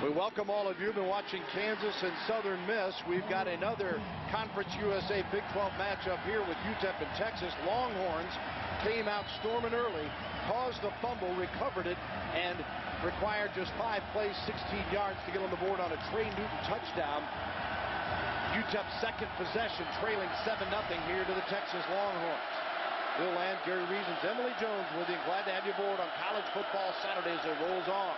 We welcome all of you who've been watching Kansas and Southern Miss. We've got another Conference USA Big 12 matchup here with UTEP and Texas. Longhorns came out storming early, caused a fumble, recovered it, and required just 5 plays, 16 yards to get on the board on a Trey Newton touchdown. UTEP's second possession, trailing 7-0 here to the Texas Longhorns. Bill Land, Gary Reasons, Emily Jones with you. Glad to have you aboard on College Football Saturday as it rolls on.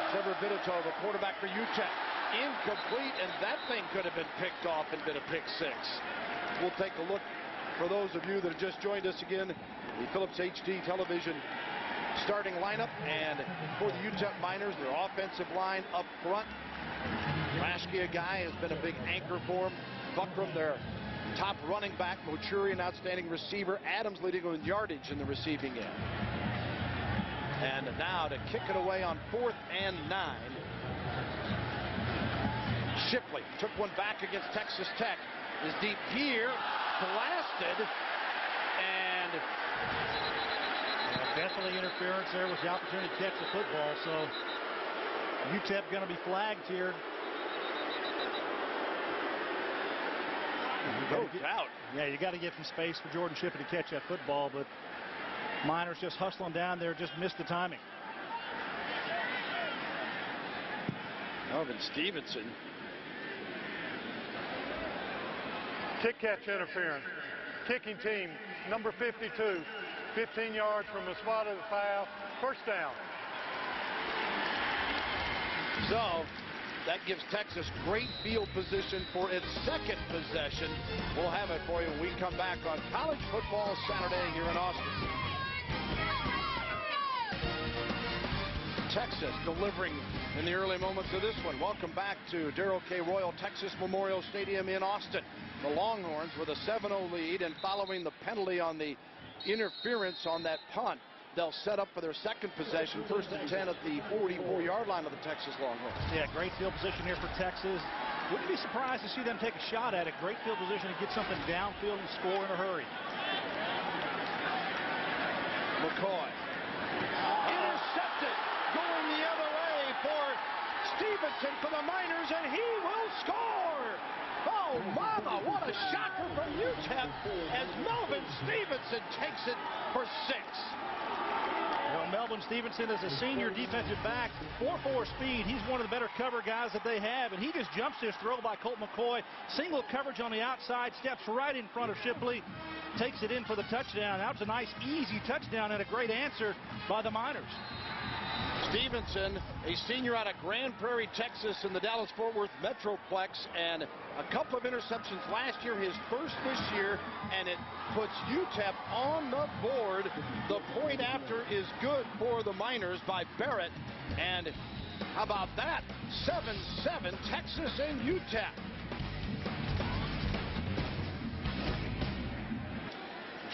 Trevor Vidito, the quarterback for UTEP. Incomplete, and that thing could have been picked off and been a pick 6. We'll take a look for those of you that have just joined us again. The Phillips HD television starting lineup, and for the UTEP Miners, their offensive line up front. Raschke, a guy, has been a big anchor for them. Buckram, their top running back. Mochuri, an outstanding receiver. Adams leading in yardage in the receiving end. And now to kick it away on 4th and 9. Shipley took one back against Texas Tech. Is deep here, blasted, and definitely interference there with the opportunity to catch the football. So UTEP going to be flagged here. No doubt. Yeah, you got to give some space for Jordan Shipley to catch that football, but Miners just hustling down there, just missed the timing. Melvin Stevenson. Kick catch interference. Kicking team, number 52. 15 yards from the spot of the foul. First down. So that gives Texas great field position for its second possession. We'll have it for you when we come back on College Football Saturday here in Austin. Texas delivering in the early moments of this one. Welcome back to Darrell K. Royal Texas Memorial Stadium in Austin. The Longhorns with a 7-0 lead, and following the penalty on the interference on that punt, they'll set up for their second possession, 1st and 10 at the 44-yard line of the Texas Longhorns. Yeah, great field position here for Texas. Wouldn't be surprised to see them take a shot at it. Great field position to get something downfield and score in a hurry. McCoy. Intercepted. Going the other way for Stevenson for the Miners, and he will score! Oh, mama, what a shocker from UTEP as Melvin Stevenson takes it for 6. Well, Melvin Stevenson is a senior defensive back, 4.4 speed. He's one of the better cover guys that they have, and he just jumps this throw by Colt McCoy. Single coverage on the outside, steps right in front of Shipley, takes it in for the touchdown. That was a nice, easy touchdown and a great answer by the Miners. Stevenson, a senior out of Grand Prairie, Texas in the Dallas-Fort Worth Metroplex, and a couple of interceptions last year, his first this year, and it puts UTEP on the board. The point after is good for the Miners by Barrett, and how about that? 7-7, Texas and UTEP.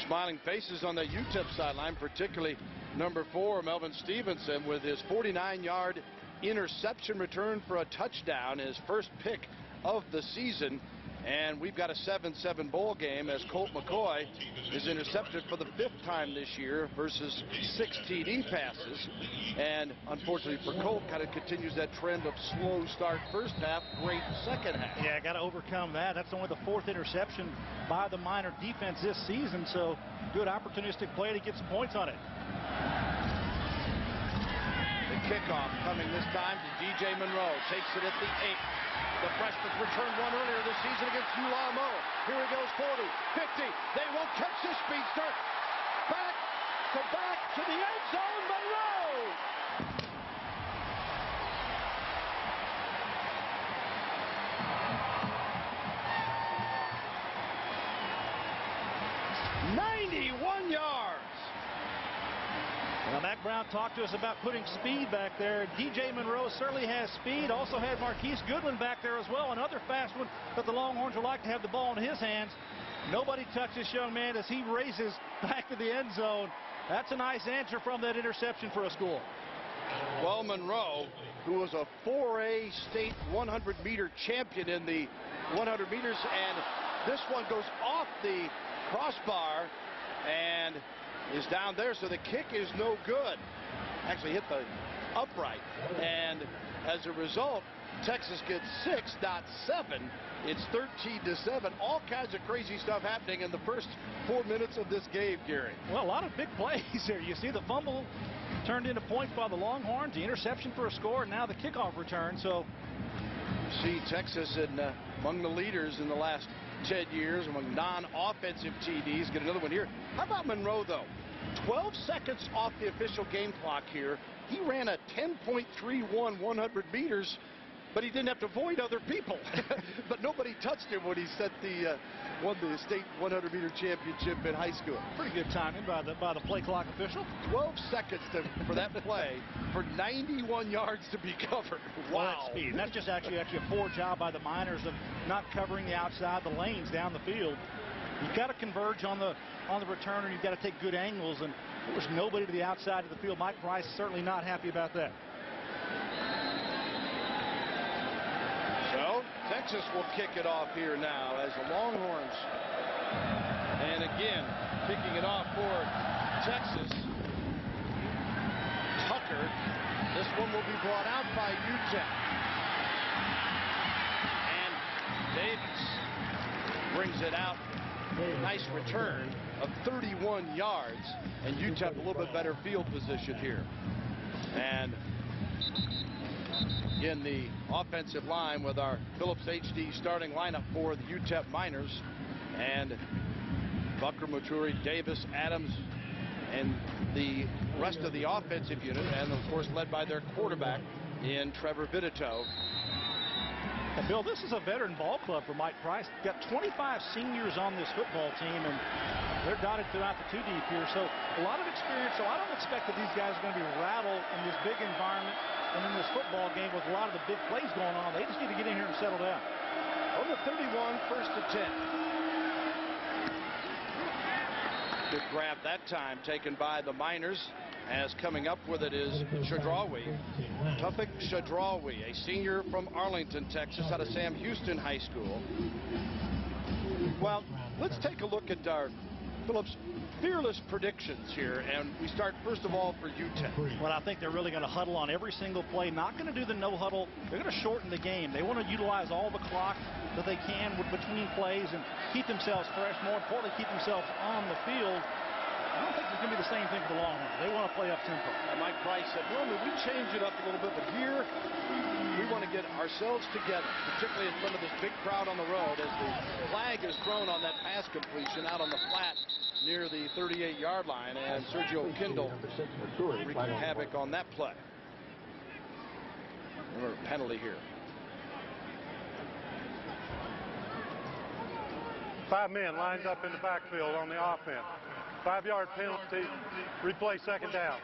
Smiling faces on the UTEP sideline, particularly number 4, Melvin Stevenson, with his 49-yard interception return for a touchdown, his first pick of the season. And we've got a 7-7 bowl game as Colt McCoy is intercepted for the 5th time this year versus 6 TD passes. And unfortunately for Colt, kind of continues that trend of slow start first half, great second half. Yeah, got to overcome that. That's only the 4th interception by the Miner defense this season, so good opportunistic play to get some points on it. The kickoff coming this time to DJ Monroe. Takes it at the 8. The freshman's returned one earlier this season against ULamo. Here he goes, 40, 50. They won't catch this speedster. Back to the end zone, Monroe. "91 yards. Now, Mac Brown talked to us about putting speed back there. DJ Monroe certainly has speed. Also had Marquise Goodwin back there as well. Another fast one that the Longhorns would like to have the ball in his hands. Nobody touched this young man as he races back to the end zone. That's a nice answer from that interception for a score. Well, Monroe, who was a 4A state 100-meter champion in the 100 meters, and this one goes off the crossbar and is down there, so the kick is no good. Actually hit the upright. And as a result, Texas gets 6, not 7. It's 13-7. All kinds of crazy stuff happening in the first 4 minutes of this game, Gary. Well, a lot of big plays here. You see the fumble turned into points by the Longhorns, the interception for a score, and now the kickoff return. So see Texas among the leaders in the last 10 years among non-offensive TDs. Get another one here. How about Monroe, though? 12 seconds off the official game clock here. He ran a 10.31 100 meters, but he didn't have to avoid other people. But nobody touched him when he won the state 100-meter championship in high school. Pretty good timing by the play clock official. 12 seconds for that play for 91 yards to be covered. Wow. Well, that's speed. And that's just actually a poor job by the Miners of not covering the outside, the lanes down the field. You've got to converge on the returner. You've got to take good angles, and there was nobody to the outside of the field. Mike Price certainly not happy about that. So Texas will kick it off here now as the Longhorns, and again kicking it off for Texas. Tucker. This one will be brought out by UTEP, and Davis brings it out. Nice return of 31 yards, and UTEP a little bit better field position here. And again, the offensive line with our Phillips HD starting lineup for the UTEP Miners, and Bucker, Maturi, Davis, Adams, and the rest of the offensive unit, and of course led by their quarterback in Trevor Vitito. And Bill, this is a veteran ball club for Mike Price. Got 25 seniors on this football team, and they're dotted throughout the 2 deep here. So a lot of experience. So I don't expect that these guys are going to be rattled in this big environment and in this football game with a lot of the big plays going on. They just need to get in here and settle down. On the 31, first and 10. Good grab that time taken by the Miners, as coming up with it is Shadrawi. Tufik Shadrawi, a senior from Arlington, Texas, out of Sam Houston High School. Well, let's take a look at our Phillips fearless predictions here, and we start first of all for UTEP. Well, I think they're really going to huddle on every single play. Not going to do the no huddle. They're going to shorten the game. They want to utilize all the clock that they can between plays and keep themselves fresh. More importantly, keep themselves on the field. I don't think it's going to be the same thing for the Longhorns. They want to play up tempo. And Mike Price said, normally we change it up a little bit, but here we want to get ourselves together, particularly in front of this big crowd on the road, as the flag is thrown on that pass completion out on the flat near the 38-yard line, and Sergio Kindle wreaking havoc on that play. Remember, penalty here. 5 men lined up in the backfield on the offense. 5-yard penalty, replay second down.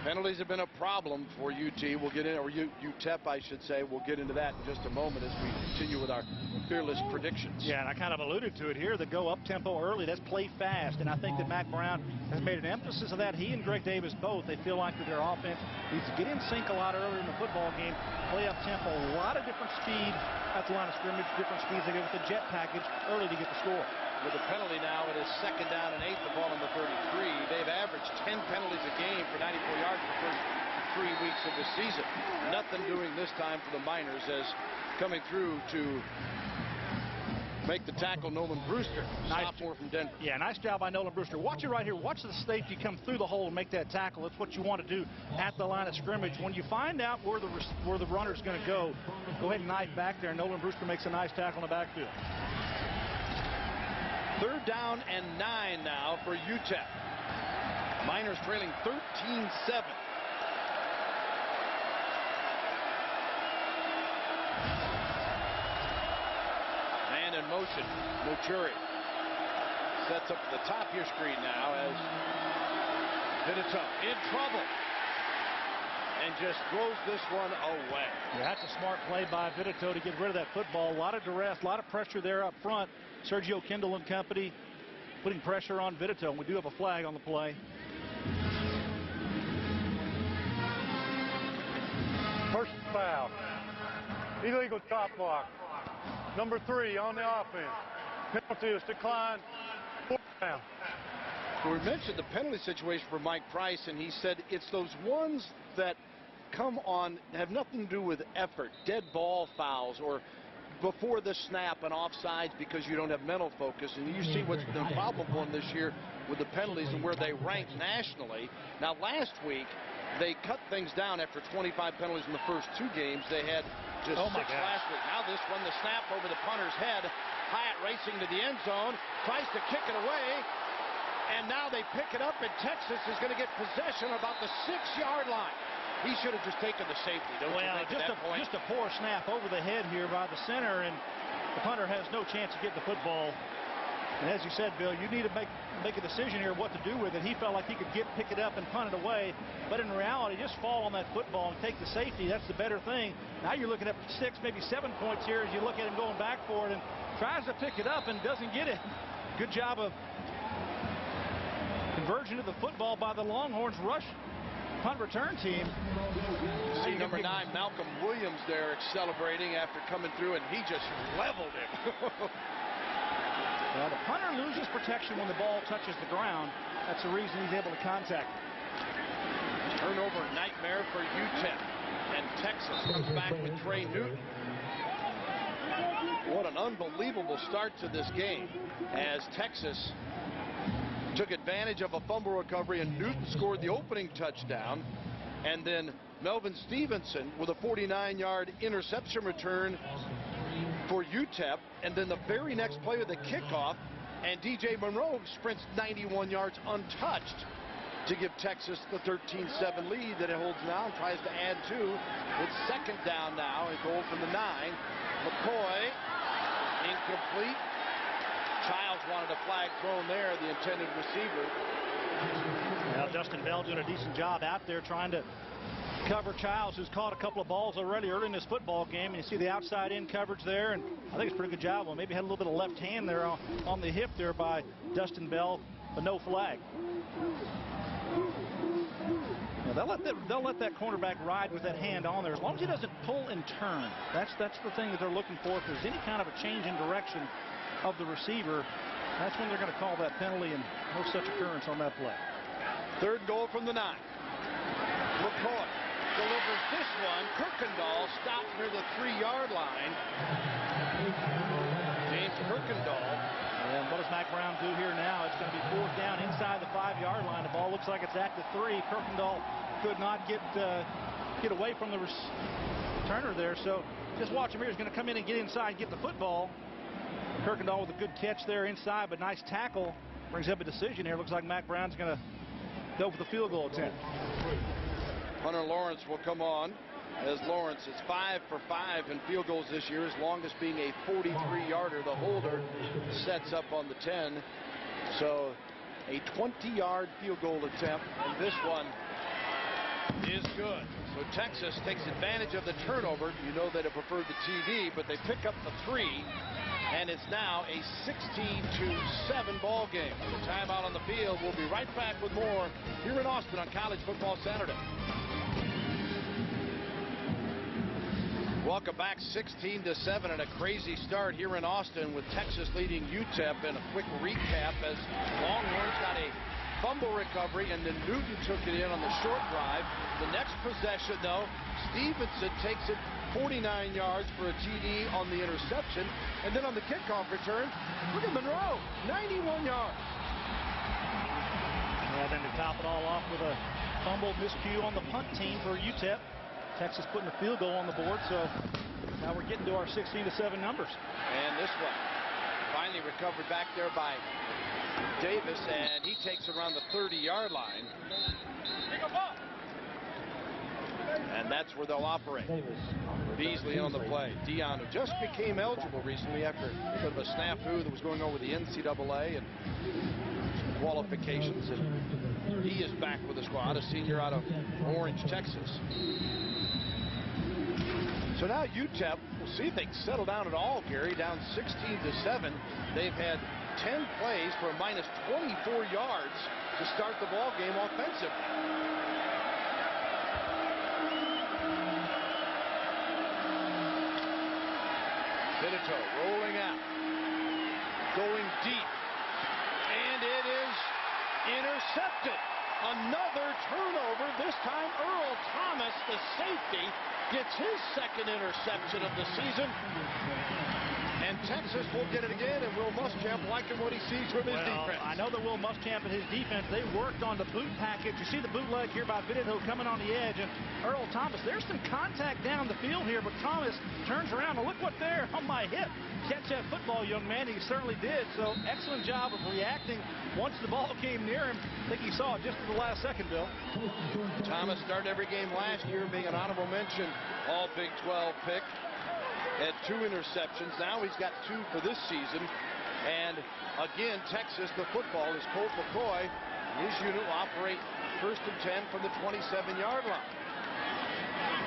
Penalties have been a problem for UT. We'll get in, or UTEP, I should say. We'll get into that in just a moment as we continue with our fearless predictions. Yeah, and I kind of alluded to it here. The go up tempo early, let's play fast. And I think that Mac Brown has made an emphasis of that. He and Greg Davis both, they feel like that their offense needs to get in sync a lot earlier in the football game, play up tempo, a lot of different speed at the line of scrimmage, different speeds they get with the jet package early to get the score. With the penalty now, it is second down and 8, the ball on the 33. They've averaged 10 penalties a game for 94 yards the first 3 weeks of the season. Nothing doing this time for the Miners, as coming through to make the tackle, Nolan Brewster, sophomore from Denver. Yeah, nice job by Nolan Brewster. Watch it right here. Watch the safety come through the hole and make that tackle. That's what you want to do at the line of scrimmage. When you find out where the runner's going to go ahead and knife back there. Nolan Brewster makes a nice tackle in the backfield. Third down and 9 now for UTEP. Miners trailing 13-7. Man in motion, Maturi sets up the top of your screen now as Vitito in trouble and just throws this one away. Yeah, that's a smart play by Vitito to get rid of that football. A lot of duress, a lot of pressure there up front. Sergio Kindle and company putting pressure on Vitito. We do have a flag on the play. First foul. Illegal top block. Number 3 on the offense. Penalty is declined. 4th down. We mentioned the penalty situation for Mike Price, and he said it's those ones that come on, have nothing to do with effort, dead ball fouls, or before the snap and offsides because you don't have mental focus. And you see what's the problem for them this year with the penalties and where they rank nationally. Now, last week, they cut things down after 25 penalties in the first 2 games. They had just 6 last week. Now this one, the snap over the punter's head. Hyatt racing to the end zone, tries to kick it away. And now they pick it up, and Texas is going to get possession about the 6-yard line. He should have just taken the safety, don't you think, at that point? Just a poor snap over the head here by the center, and the punter has no chance of getting the football. And as you said, Bill, you need to make a decision here what to do with it. He felt like he could pick it up and punt it away, but in reality, just fall on that football and take the safety. That's the better thing. Now you're looking at 6, maybe 7 points here as you look at him going back for it and tries to pick it up and doesn't get it. Good job of conversion of the football by the Longhorns rush punt return team. See number 9, Malcolm Williams there celebrating after coming through, and he just leveled him. Well, the punter loses protection when the ball touches the ground. That's the reason he's able to contact it. Turnover nightmare for UTEP, and Texas comes back with Trey Newton. What an unbelievable start to this game as Texas took advantage of a fumble recovery, and Newton scored the opening touchdown. And then Melvin Stevenson with a 49-yard interception return for UTEP. And then the very next play of the kickoff, and DJ Monroe sprints 91 yards untouched to give Texas the 13-7 lead that it holds now and tries to add 2. It's 2nd down now, a goal from the 9. McCoy, incomplete. Childs wanted a flag thrown there, the intended receiver. Now Justin Bell doing a decent job out there trying to cover Childs, who's caught a couple of balls already early in this football game. And you see the outside in coverage there, and I think it's a pretty good job. Well, maybe had a little bit of left hand there on the hip there by Dustin Bell, but no flag. Now they'll let that cornerback ride with that hand on there as long as he doesn't pull and turn. That's the thing that they're looking for. If there's any kind of a change in direction of the receiver, that's when they're going to call that penalty, and no such occurrence on that play. 3rd goal from the 9. McCoy delivers this one. Kirkendall stopped near the 3-yard line. James Kirkendall. And what does Mac Brown do here now? It's going to be 4th down inside the 5-yard line. The ball looks like it's at the 3. Kirkendall could not get away from the returner there. So just watch him here. He's going to come in and get inside and get the football. Kirkendall with a good catch there inside, but nice tackle. Brings up a decision here. Looks like Mac Brown's going to go for the field goal attempt. Hunter Lawrence will come on, as Lawrence is 5 for 5 in field goals this year, his longest being a 43-yarder. The holder sets up on the 10. So a 20-yard field goal attempt, and this one is good. So Texas takes advantage of the turnover. You know they'd have preferred the TD, but they pick up the 3. And it's now a 16-7 ball game. The timeout on the field. We'll be right back with more here in Austin on College Football Saturday. Welcome back. 16-7 and a crazy start here in Austin with Texas leading UTEP. And a quick recap as Longhorns got a fumble recovery, and then Newton took it in on the short drive. The next possession, though, Stevenson takes it 49 yards for a TD on the interception. And then on the kickoff return, look at Monroe, 91 yards. Well, then to top it all off with a fumble miscue on the punt team for UTEP. Texas putting a field goal on the board, so now we're getting to our 16-7 numbers. And this one finally recovered back there by Davis, and he takes it around the 30-yard line. And that's where they'll operate. Beasley on the play. Dion, who just became eligible recently after a bit of a snafu that was going on with the NCAA and qualifications, and he is back with the squad, a senior out of Orange, Texas. So now UTEP, we'll see if they can settle down at all, Gary, down 16-7. They've had 10 plays for a minus 24 yards to start the ball game offensively. Benito rolling out, going deep, and it is intercepted. Another turnover, this time Earl Thomas, the safety, gets his second interception of the season. And Texas will get it again, and Will Muschamp liking what he sees from his defense. I know that Will Muschamp and his defense, they worked on the boot package. You see the bootleg here by Biddendale coming on the edge, and Earl Thomas, there's some contact down the field here, but Thomas turns around, and look what there on my hip. Catch that football, young man. He certainly did. So excellent job of reacting once the ball came near him. I think he saw it just at the last second, Bill. Thomas started every game last year being an honorable mention All Big 12 pick. Had 2 interceptions. Now he's got 2 for this season. And again, Texas, the football is Colt McCoy. His unit will operate 1st and 10 from the 27-yard line.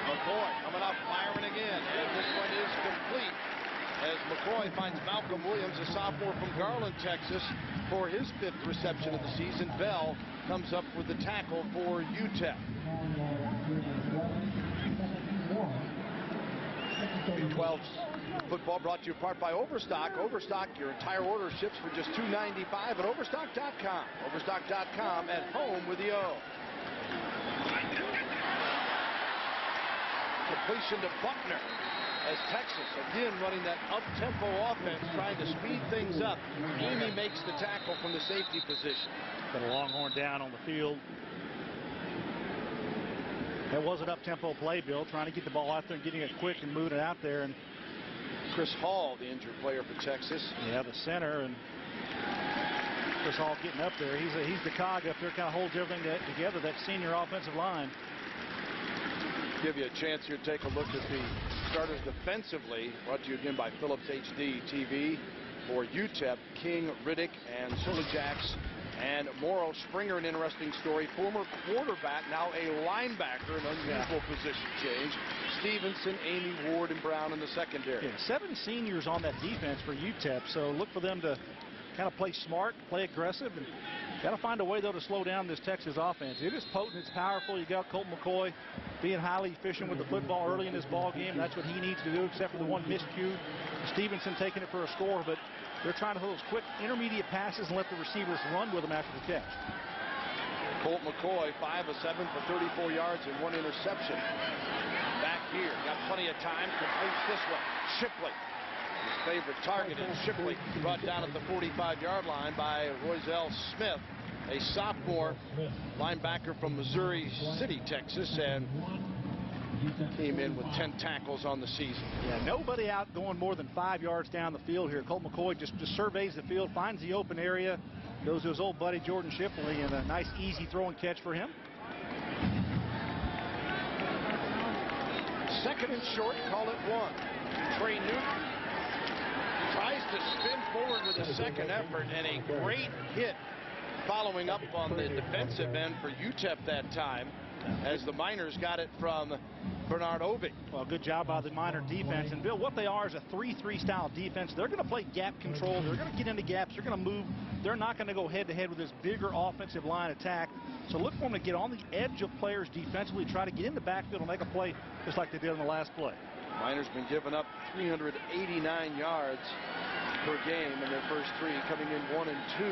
McCoy coming up, firing again. And this one is complete as McCoy finds Malcolm Williams, a sophomore from Garland, Texas, for his 5th reception of the season. Bell comes up with the tackle for UTEP. Big 12 football brought to you in part by Overstock. Overstock, your entire order ships for just $2.95 at Overstock.com. Overstock.com, at home with the O. Completion to Buckner as Texas again running that up-tempo offense, trying to speed things up. Amy makes the tackle from the safety position. Got a Longhorn down on the field. That was an up-tempo play, Bill, trying to get the ball out there and getting it quick and moving it out there. And Chris Hall, the injured player for Texas. Yeah, the center, and Chris Hall getting up there. He's the cog up there, kind of holds everything together, that senior offensive line. Give you a chance here to take a look at the starters defensively. Brought to you again by Phillips HD TV for UTEP, King, Riddick, and Solijaks. And Morrow Springer, an interesting story. Former quarterback, now a linebacker, an unusual position change. Stevenson, Amy, Ward, and Brown in the secondary. Yeah, 7 seniors on that defense for UTEP, so look for them to kind of play smart, play aggressive, and got to find a way, though, to slow down this Texas offense. It is potent, it's powerful. You got Colt McCoy being highly efficient with the football early in this ball game. That's what he needs to do, except for the one miscue. Stevenson taking it for a score, but they're trying to hold those quick intermediate passes and let the receivers run with them after the catch. Colt McCoy, 5 of 7 for 34 yards and 1 interception. Back here, got plenty of time, completes this one. Shipley, his favorite target, and Shipley brought down at the 45-yard line by Royzell Smith, a sophomore linebacker from Missouri City, Texas, and came in with 10 tackles on the season. Yeah, nobody out going more than 5 yards down the field here. Colt McCoy just surveys the field, finds the open area, goes to his old buddy Jordan Shipley, and a nice easy throw and catch for him. 2nd and short, call it 1. Trey Newton tries to spin forward with a second effort, and a great hit following up on the defensive end for UTEP that time, as the Miners got it from Bernard Ovig. Well, good job by the Miner defense. And, Bill, what they are is a 3-3 style defense. They're going to play gap control. They're going to get into gaps. They're going to move. They're not going to go head-to-head with this bigger offensive line attack. So look for them to get on the edge of players defensively, try to get in the backfield and make a play just like they did on the last play. Miners been giving up 389 yards per game in their first 3, coming in 1 and 2.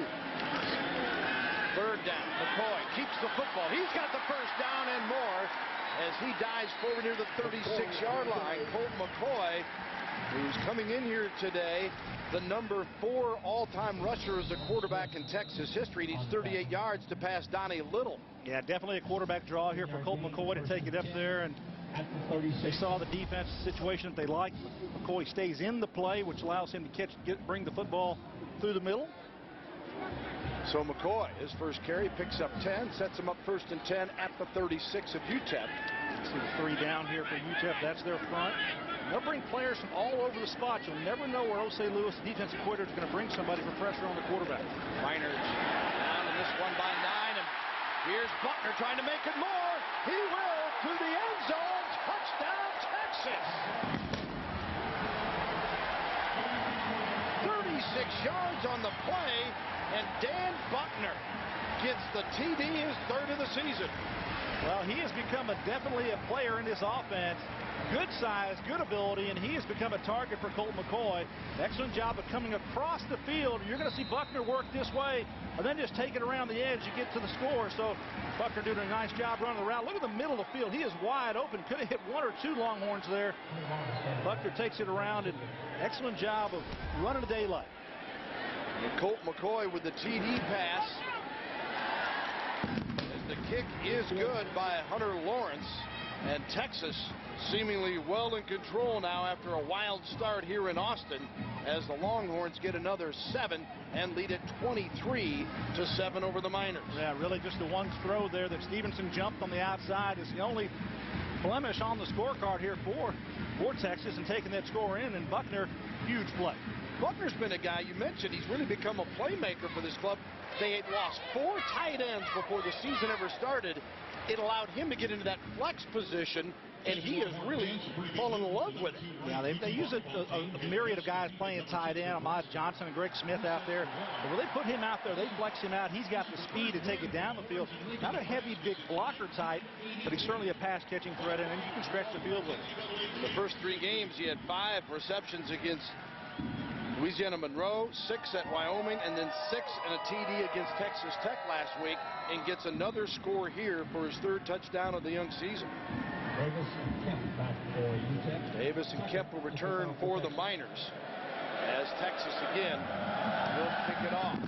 3rd down, McCoy keeps the football. He's got the first down and more as he dives forward near the 36-yard line. Colt McCoy, who's coming in here today, the number 4 all-time rusher as a quarterback in Texas history. Needs 38 yards to pass Donnie Little. Yeah, definitely a quarterback draw here for Colt McCoy to take it up there. And they saw the defense situation that they liked. McCoy stays in the play, which allows him to bring the football through the middle. So McCoy, his first carry, picks up 10, sets him up 1st and 10 at the 36 of UTEP. See the 3 down here for UTEP. That's their front. And they'll bring players from all over the spot. You'll never know where Osei Lewis, the defensive coordinator, is going to bring somebody for pressure on the quarterback. Miners down in this one by 9, and here's Buckner trying to make it more. He will to the end zone. Touchdown, Texas. 36 yards on the play, and Dan Buckner gets the TD, his 3rd of the season. Well, he has become definitely a player in this offense. Good size, good ability, and he has become a target for Colt McCoy. Excellent job of coming across the field. You're going to see Buckner work this way, and then just take it around the edge to get to the score. So Buckner doing a nice job running the route. Look at the middle of the field. He is wide open. Could have hit one or two Longhorns there. Buckner takes it around, and excellent job of running the daylight. And Colt McCoy with the TD pass. As the kick is good by Hunter Lawrence, and Texas seemingly well in control now after a wild start here in Austin, as the Longhorns get another 7 and lead it 23-7 over the Miners. Yeah, really just the one throw there that Stevenson jumped on the outside is the only blemish on the scorecard here for Texas, and taking that score in. And Buckner, huge play. Buckner's been a guy, you mentioned, he's really become a playmaker for this club. They had lost 4 tight ends before the season ever started. It allowed him to get into that flex position, and he has really fallen in love with it. Yeah, they use a myriad of guys playing tight end. Ahmad Johnson and Greg Smith out there. But when they put him out there, they flex him out. He's got the speed to take it down the field. Not a heavy, big blocker type, but he's certainly a pass-catching threat, and you can stretch the field with him. In the first 3 games, he had 5 receptions against Louisiana Monroe, 6 at Wyoming, and then 6 and a TD against Texas Tech last week, and gets another score here for his 3rd touchdown of the young season. Davis and Kemp back for UTEP. Davis and Kemp will return for the Miners, as Texas again will kick it off.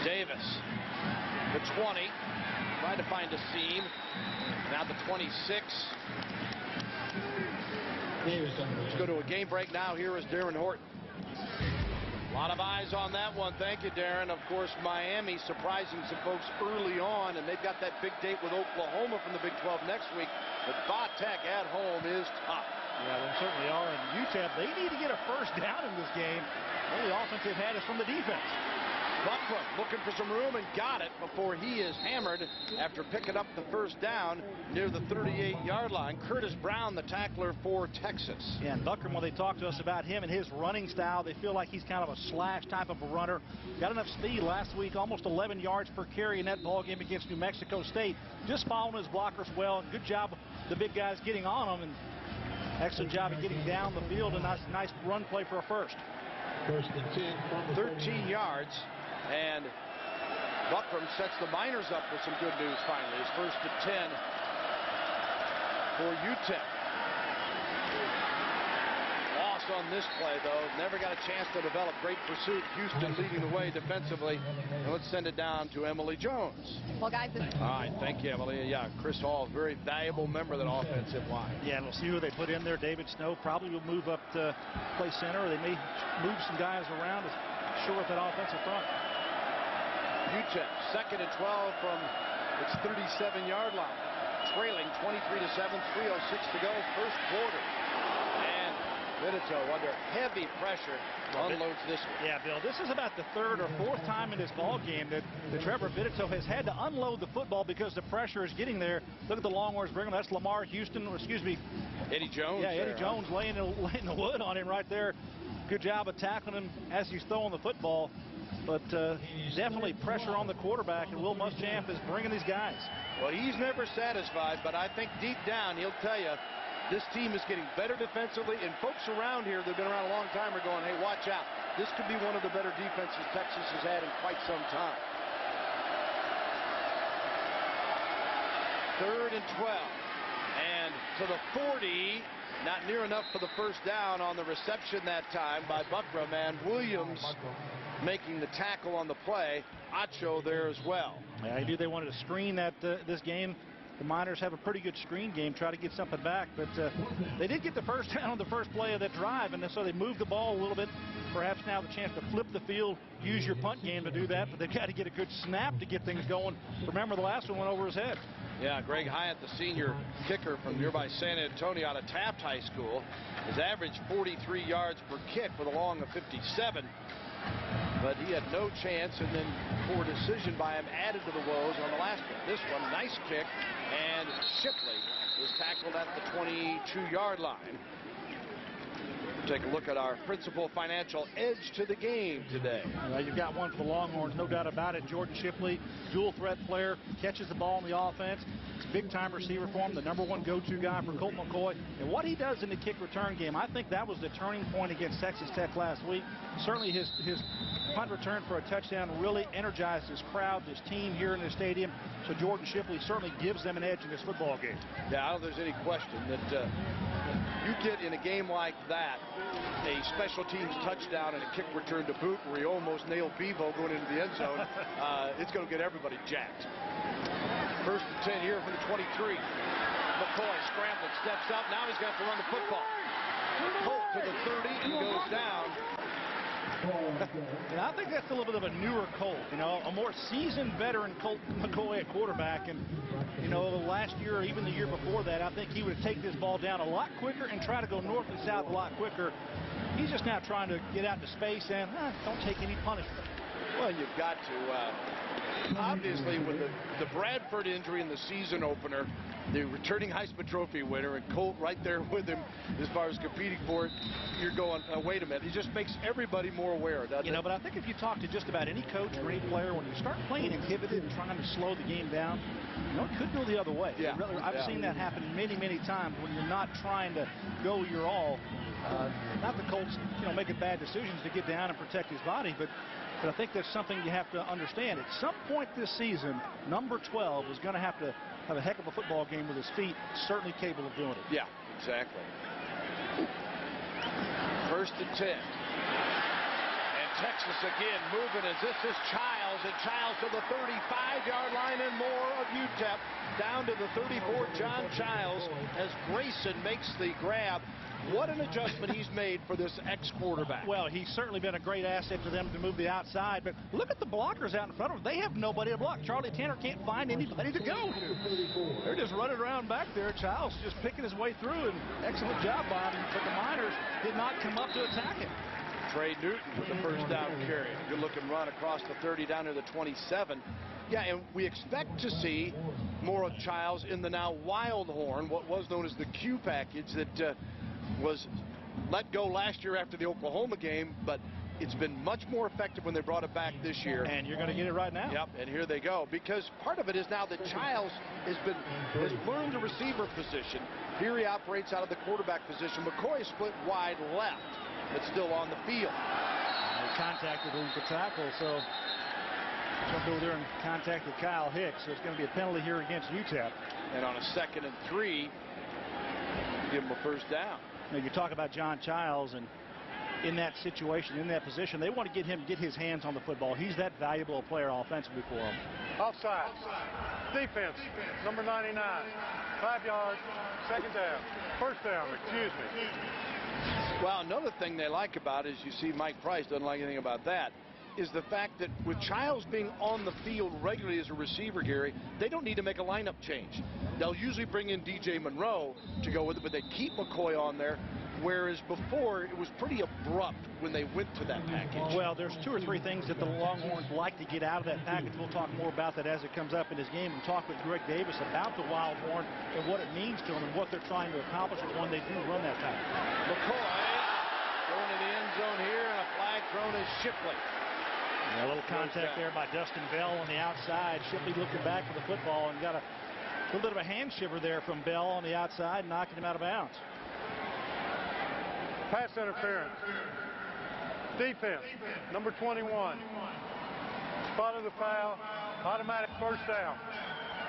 Davis, the 20, trying to find a seam. Now the 26. Let's go to a game break now. Here is Darren Horton. A lot of eyes on that one. Thank you, Darren. Of course, Miami surprising some folks early on, and they've got that big date with Oklahoma from the Big 12 next week. But Va-Tech at home is tough. Yeah, they certainly are. And UTEP, they need to get a first down in this game. The only offense they've had is from the defense. Buckram looking for some room and got it before he is hammered after picking up the first down near the 38-yard line. Curtis Brown, the tackler for Texas. Yeah, and Buckram, when they talk to us about him and his running style, they feel like he's kind of a slash type of a runner. Got enough speed last week, almost 11 yards per carry in that ball game against New Mexico State. Just following his blockers well, and good job the big guys getting on him, and excellent job of getting down the field, and nice run play for a first. First and 10 from the 13 yards. And Buckram sets the Miners up with some good news finally. His first to 10 for UTEP. Loss on this play, though. Never got a chance to develop. Great pursuit. Houston leading the way defensively. And let's send it down to Emily Jones. Well, guys, all right, thank you, Emily. Yeah, Chris Hall, very valuable member of that offensive line. Yeah, and we'll see who they put in there. David Snow probably will move up to play center, or they may move some guys around to shore up that offensive front. UTEP, 2nd and 12 from its 37-yard line. Trailing 23-7, 3:06 to go, first quarter. And Benito, under heavy pressure, unloads this one. Yeah, Bill, this is about the 3rd or 4th time in this ball game that Trevor Benito has had to unload the football because the pressure is getting there. Look at the Longhorns bringing him. That's Lamar Houston, or excuse me, Eddie Jones. Yeah, Eddie Jones laying the wood on him right there. Good job of tackling him as he's throwing the football. But definitely pressure on the quarterback, and Will Muschamp is bringing these guys. Well, he's never satisfied, but I think deep down he'll tell you this team is getting better defensively, and folks around here that have been around a long time are going, hey, watch out. This could be one of the better defenses Texas has had in quite some time. 3rd and 12. And to the 40. Not near enough for the first down on the reception that time by Buckram, and Williams making the tackle on the play. Acho there as well. Yeah, I knew they wanted to screen that this game. The Miners have a pretty good screen game, try to get something back, but they did get the first down on the first play of that drive, and so they moved the ball a little bit. Perhaps now the chance to flip the field, use your punt game to do that, but they've got to get a good snap to get things going. Remember, the last one went over his head. Yeah, Greg Hyatt, the senior kicker from nearby San Antonio out of Taft High School, has averaged 43 yards per kick with a long of 57. But he had no chance, and then poor decision by him added to the woes on the last one. This one, nice kick, and Shipley is tackled at the 22-yard line. Take a look at our principal financial edge to the game today. You've got one for the Longhorns, no doubt about it. Jordan Shipley, dual threat player, catches the ball in the offense. Big-time receiver for him, the #1 go-to guy for Colt McCoy. And what he does in the kick return game, I think that was the turning point against Texas Tech last week. Certainly his punt return for a touchdown really energized his crowd, his team here in the stadium. So Jordan Shipley certainly gives them an edge in this football game. Yeah, I don't think there's any question that you get in a game like that a special teams touchdown and a kick return to boot where he almost nailed Bevo going into the end zone. It's going to get everybody jacked. First and 10 here from the 23. McCoy scrambling, steps up. Now he's got to run the football. Colt to the 30 and goes down. And I think that's a little bit of a newer Colt, a more seasoned veteran Colt McCoy at quarterback. And, last year or even the year before that, I think he would take this ball down a lot quicker and try to go north and south a lot quicker. He's just now trying to get out into space and don't take any punishment. Well, you've got to. Obviously, with the Bradford injury in the season opener, the returning Heisman Trophy winner, and Colt right there with him as far as competing for it, you're going, wait a minute. It just makes everybody more aware, doesn't it? But I think if you talk to just about any coach or any player, when you start playing inhibited and trying to slow the game down, it could go the other way. Yeah. I've seen that happen many, many times when you're not trying to go your all. Not the Colts, making bad decisions to get down and protect his body, but I think that's something you have to understand. At some point this season, number 12 is going to have a heck of a football game with his feet, certainly capable of doing it. Yeah, exactly. First and 10. And Texas again moving as this is Childs, and Childs to the 35-yard line and more of UTEP. Down to the 34, John Childs, as Grayson makes the grab. What an adjustment he's made for this ex-quarterback. Well, he's certainly been a great asset to them to move the outside, but look at the blockers out in front of them. They have nobody to block. Charlie Tanner can't find anybody to go to. They're just running around back there. Childs just picking his way through, and excellent job by him, but the Miners did not come up to attack him. Trey Newton with the first down carry. Good-looking run across the 30 down to the 27. Yeah, and we expect to see more of Childs in the now Wild Horn, what was known as the Q package that was let go last year after the Oklahoma game, but it's been much more effective when they brought it back this year. And you're going to get it right now. Yep, and here they go. Because part of it is now that Childs has learned the receiver position. Here he operates out of the quarterback position. McCoy is split wide left, but still on the field. They contacted him for tackle, so jumped over there and contacted Kyle Hicks. So it's going to be a penalty here against UTEP. And on a 2nd and 3, give him a first down. You talk about John Childs, and in that situation, in that position, they want to get his hands on the football. He's that valuable a player offensively for them. Offside. Defense, number 99. 5 yards, 2nd down. First down, excuse me. Well, another thing they like about it is you see Mike Price doesn't like anything about that, is the fact that with Childs being on the field regularly as a receiver, Gary, they don't need to make a lineup change. They'll usually bring in DJ Monroe to go with it, but they keep McCoy on there, whereas before it was pretty abrupt when they went to that package. Well, there's 2 or 3 things that the Longhorns like to get out of that package. We'll talk more about that as it comes up in his game, and talk with Greg Davis about the Wild Horn and what it means to them and what they're trying to accomplish when they do run that package. McCoy going to the end zone here, and a flag thrown as Shipley. A little contact there by Dustin Bell on the outside. Shipley looking back for the football and got a little bit of a hand shiver there from Bell on the outside, knocking him out of bounds. Pass interference. Defense, number 21. Spotted the foul. Automatic first down.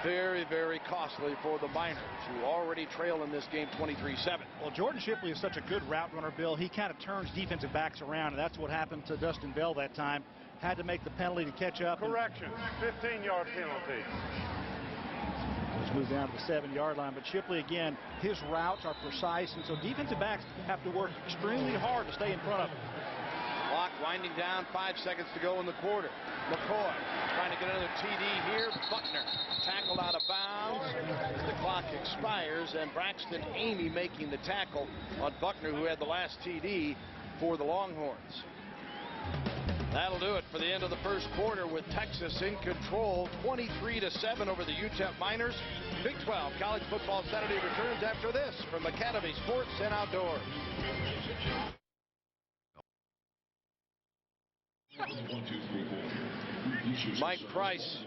Very, very costly for the Miners, who already trail in this game 23-7. Well, Jordan Shipley is such a good route runner, Bill. He kind of turns defensive backs around, and that's what happened to Dustin Bell that time. Had to make the penalty to catch up. Correction, 15-yard penalty. Let's move down to the 7-yard line. But Shipley, again, his routes are precise, and so defensive backs have to work extremely hard to stay in front of him. Clock winding down, 5 seconds to go in the quarter. McCoy trying to get another TD here. Buckner tackled out of bounds as the clock expires, and Braxton Amy making the tackle on Buckner, who had the last TD for the Longhorns. That'll do it for the end of the first quarter, with Texas in control 23-7 over the UTEP Miners. Big 12 College Football Saturday returns after this from Academy Sports and Outdoors. Mike Price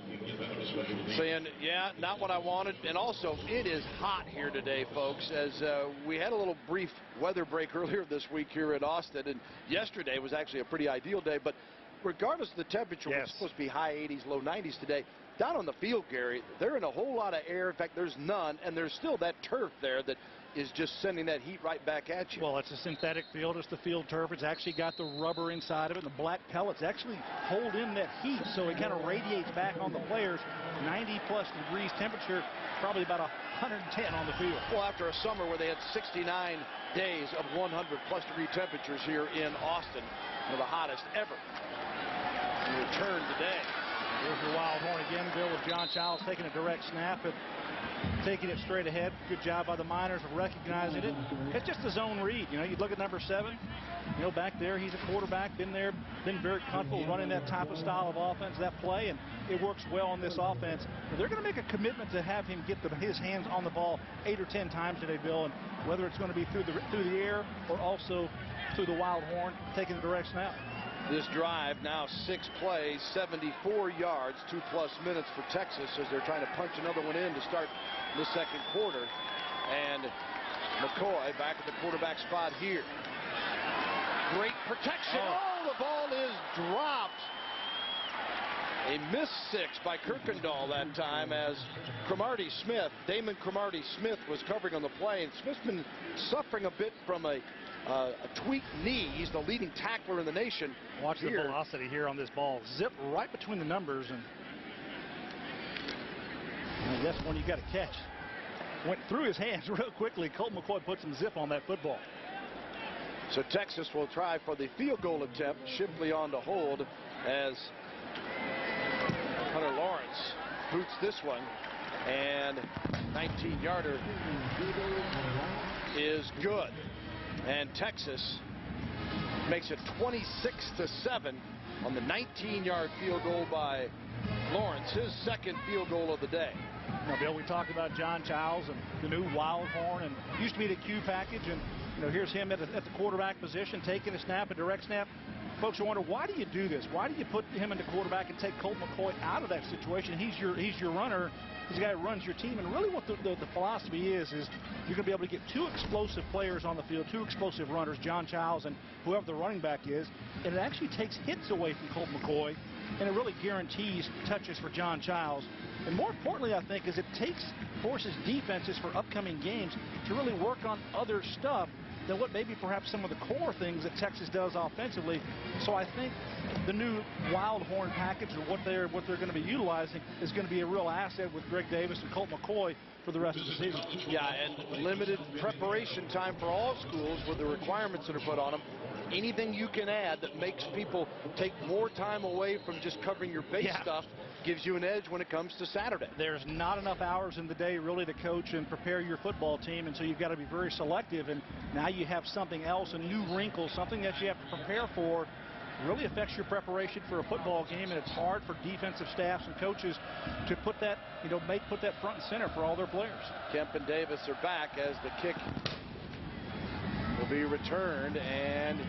saying, yeah, not what I wanted. And also, it is hot here today, folks, as we had a little brief weather break earlier this week here in Austin. And yesterday was actually a pretty ideal day. But regardless of the temperature, yes, it's supposed to be high 80s, low 90s today. Down on the field, Gary, they're in a whole lot of air. In fact, there's none. And there's still that turf there that is just sending that heat right back at you. Well, it's a synthetic field. It's the field turf. It's actually got the rubber inside of it. And the black pellets actually hold in that heat, so it kind of radiates back on the players. 90-plus degrees temperature, probably about 110 on the field. Well, after a summer where they had 69 days of 100-plus degree temperatures here in Austin, one of the hottest ever. Return today. Here's your wild horn again, Bill, with John Childs taking a direct snap and taking it straight ahead. Good job by the Miners of recognizing it. It's just a zone read. You know, you look at number 7, you know, back there, he's a quarterback, been there, been very comfortable running that type of style of offense, that play, and it works well on this offense. They're going to make a commitment to have him get his hands on the ball 8 or 10 times today, Bill, and whether it's going to be through the air or also through the wild horn, taking the direct snap. This drive now 6 plays, 74 yards, 2+ minutes for Texas as they're trying to punch another one in to start the second quarter. And McCoy back at the quarterback spot here. Great protection. Oh, the ball is dropped. A missed 6 by Kirkendall that time as Damon Cromartie Smith was covering on the play. And Smith's been suffering a bit from a tweaked knee. He's the leading tackler in the nation. Watch the velocity here on this ball. Zip right between the numbers, and that's one you got to catch. Went through his hands real quickly. Colt McCoy put some zip on that football. So Texas will try for the field goal attempt. Shipley on to hold as Hunter Lawrence boots this one, and 19-yarder is good. And Texas makes it 26-7 on the 19-yard field goal by Lawrence, his second field goal of the day. Now, Bill, we talked about John Childs and the new wild horn, and used to be the Q package, and you know, here's him at the quarterback position, taking a snap, a direct snap. Folks wonder, why do you do this? Why do you put him into quarterback and take Colt McCoy out of that situation? He's your runner. He's the guy who runs your team. And really what the philosophy is you're going to be able to get 2 explosive players on the field, 2 explosive runners, John Childs and whoever the running back is. And it actually takes hits away from Colt McCoy, and it really guarantees touches for John Childs. And more importantly, I think, is it forces defenses for upcoming games to really work on other stuff than what maybe perhaps some of the core things that Texas does offensively. So I think the new wild horn package, or what they're going to be utilizing, is going to be a real asset with Greg Davis and Colt McCoy for the rest of the season. Yeah, and limited preparation time for all schools with the requirements that are put on them. Anything you can add that makes people take more time away from just covering your base stuff gives you an edge when it comes to Saturday. There's not enough hours in the day really to coach and prepare your football team, and so you've got to be very selective. And now you have something else, a new wrinkle, something that you have to prepare for. Really affects your preparation for a football game, and it's hard for defensive staffs and coaches to put that, put that front and center for all their players. Kemp and Davis are back as the kick will be returned, and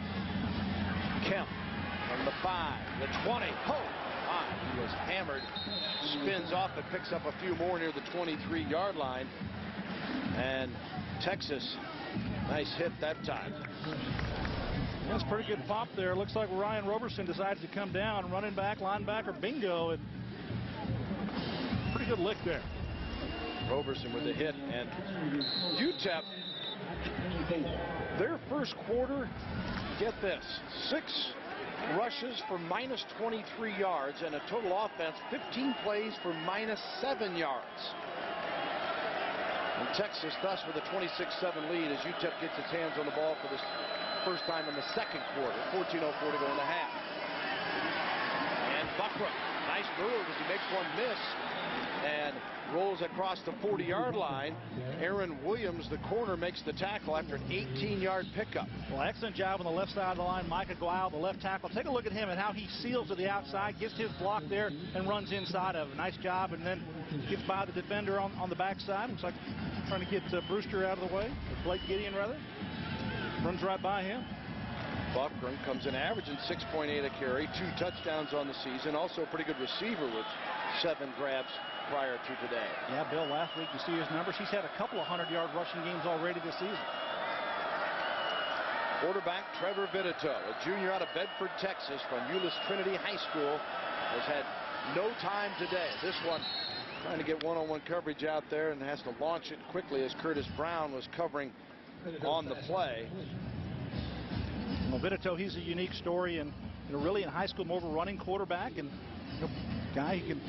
Kemp from the 5, the 20. Oh, my, he was hammered. Spins off and picks up a few more near the 23-yard line. And Texas, nice hit that time. That's a pretty good pop there. Looks like Ryan Roberson decides to come down. Running back, linebacker, bingo. And pretty good lick there. Roberson with a hit. And UTEP, their first quarter, get this, 6 rushes for -23 yards and a total offense 15 plays for -7 yards. And Texas thus with a 26-7 lead as UTEP gets its hands on the ball for this first time in the second quarter. 14:04 to go in the half. And Buckram, nice move as he makes one miss and rolls across the 40-yard line. Aaron Williams, the corner, makes the tackle after an 18-yard pickup. Well, excellent job on the left side of the line. Micah Guile, the left tackle. Take a look at him and how he seals to the outside, gets his block there, and runs inside of it. Nice job, and then gets by the defender on the backside. Looks like trying to get Brewster out of the way, or Blake Gideon, rather. Runs right by him. Buckram comes in averaging 6.8 a carry, 2 touchdowns on the season. Also a pretty good receiver with 7 grabs prior to today. Yeah, Bill, last week you see his numbers. He's had a couple of 100-yard rushing games already this season. Quarterback Trevor Vitito, a junior out of Bedford, Texas, from Euless Trinity High School, has had no time today. This one trying to get one-on-one coverage out there and has to launch it quickly as Curtis Brown was covering on the play. Well, Vitito, he's a unique story, and really in high school more of a running quarterback, and guy who can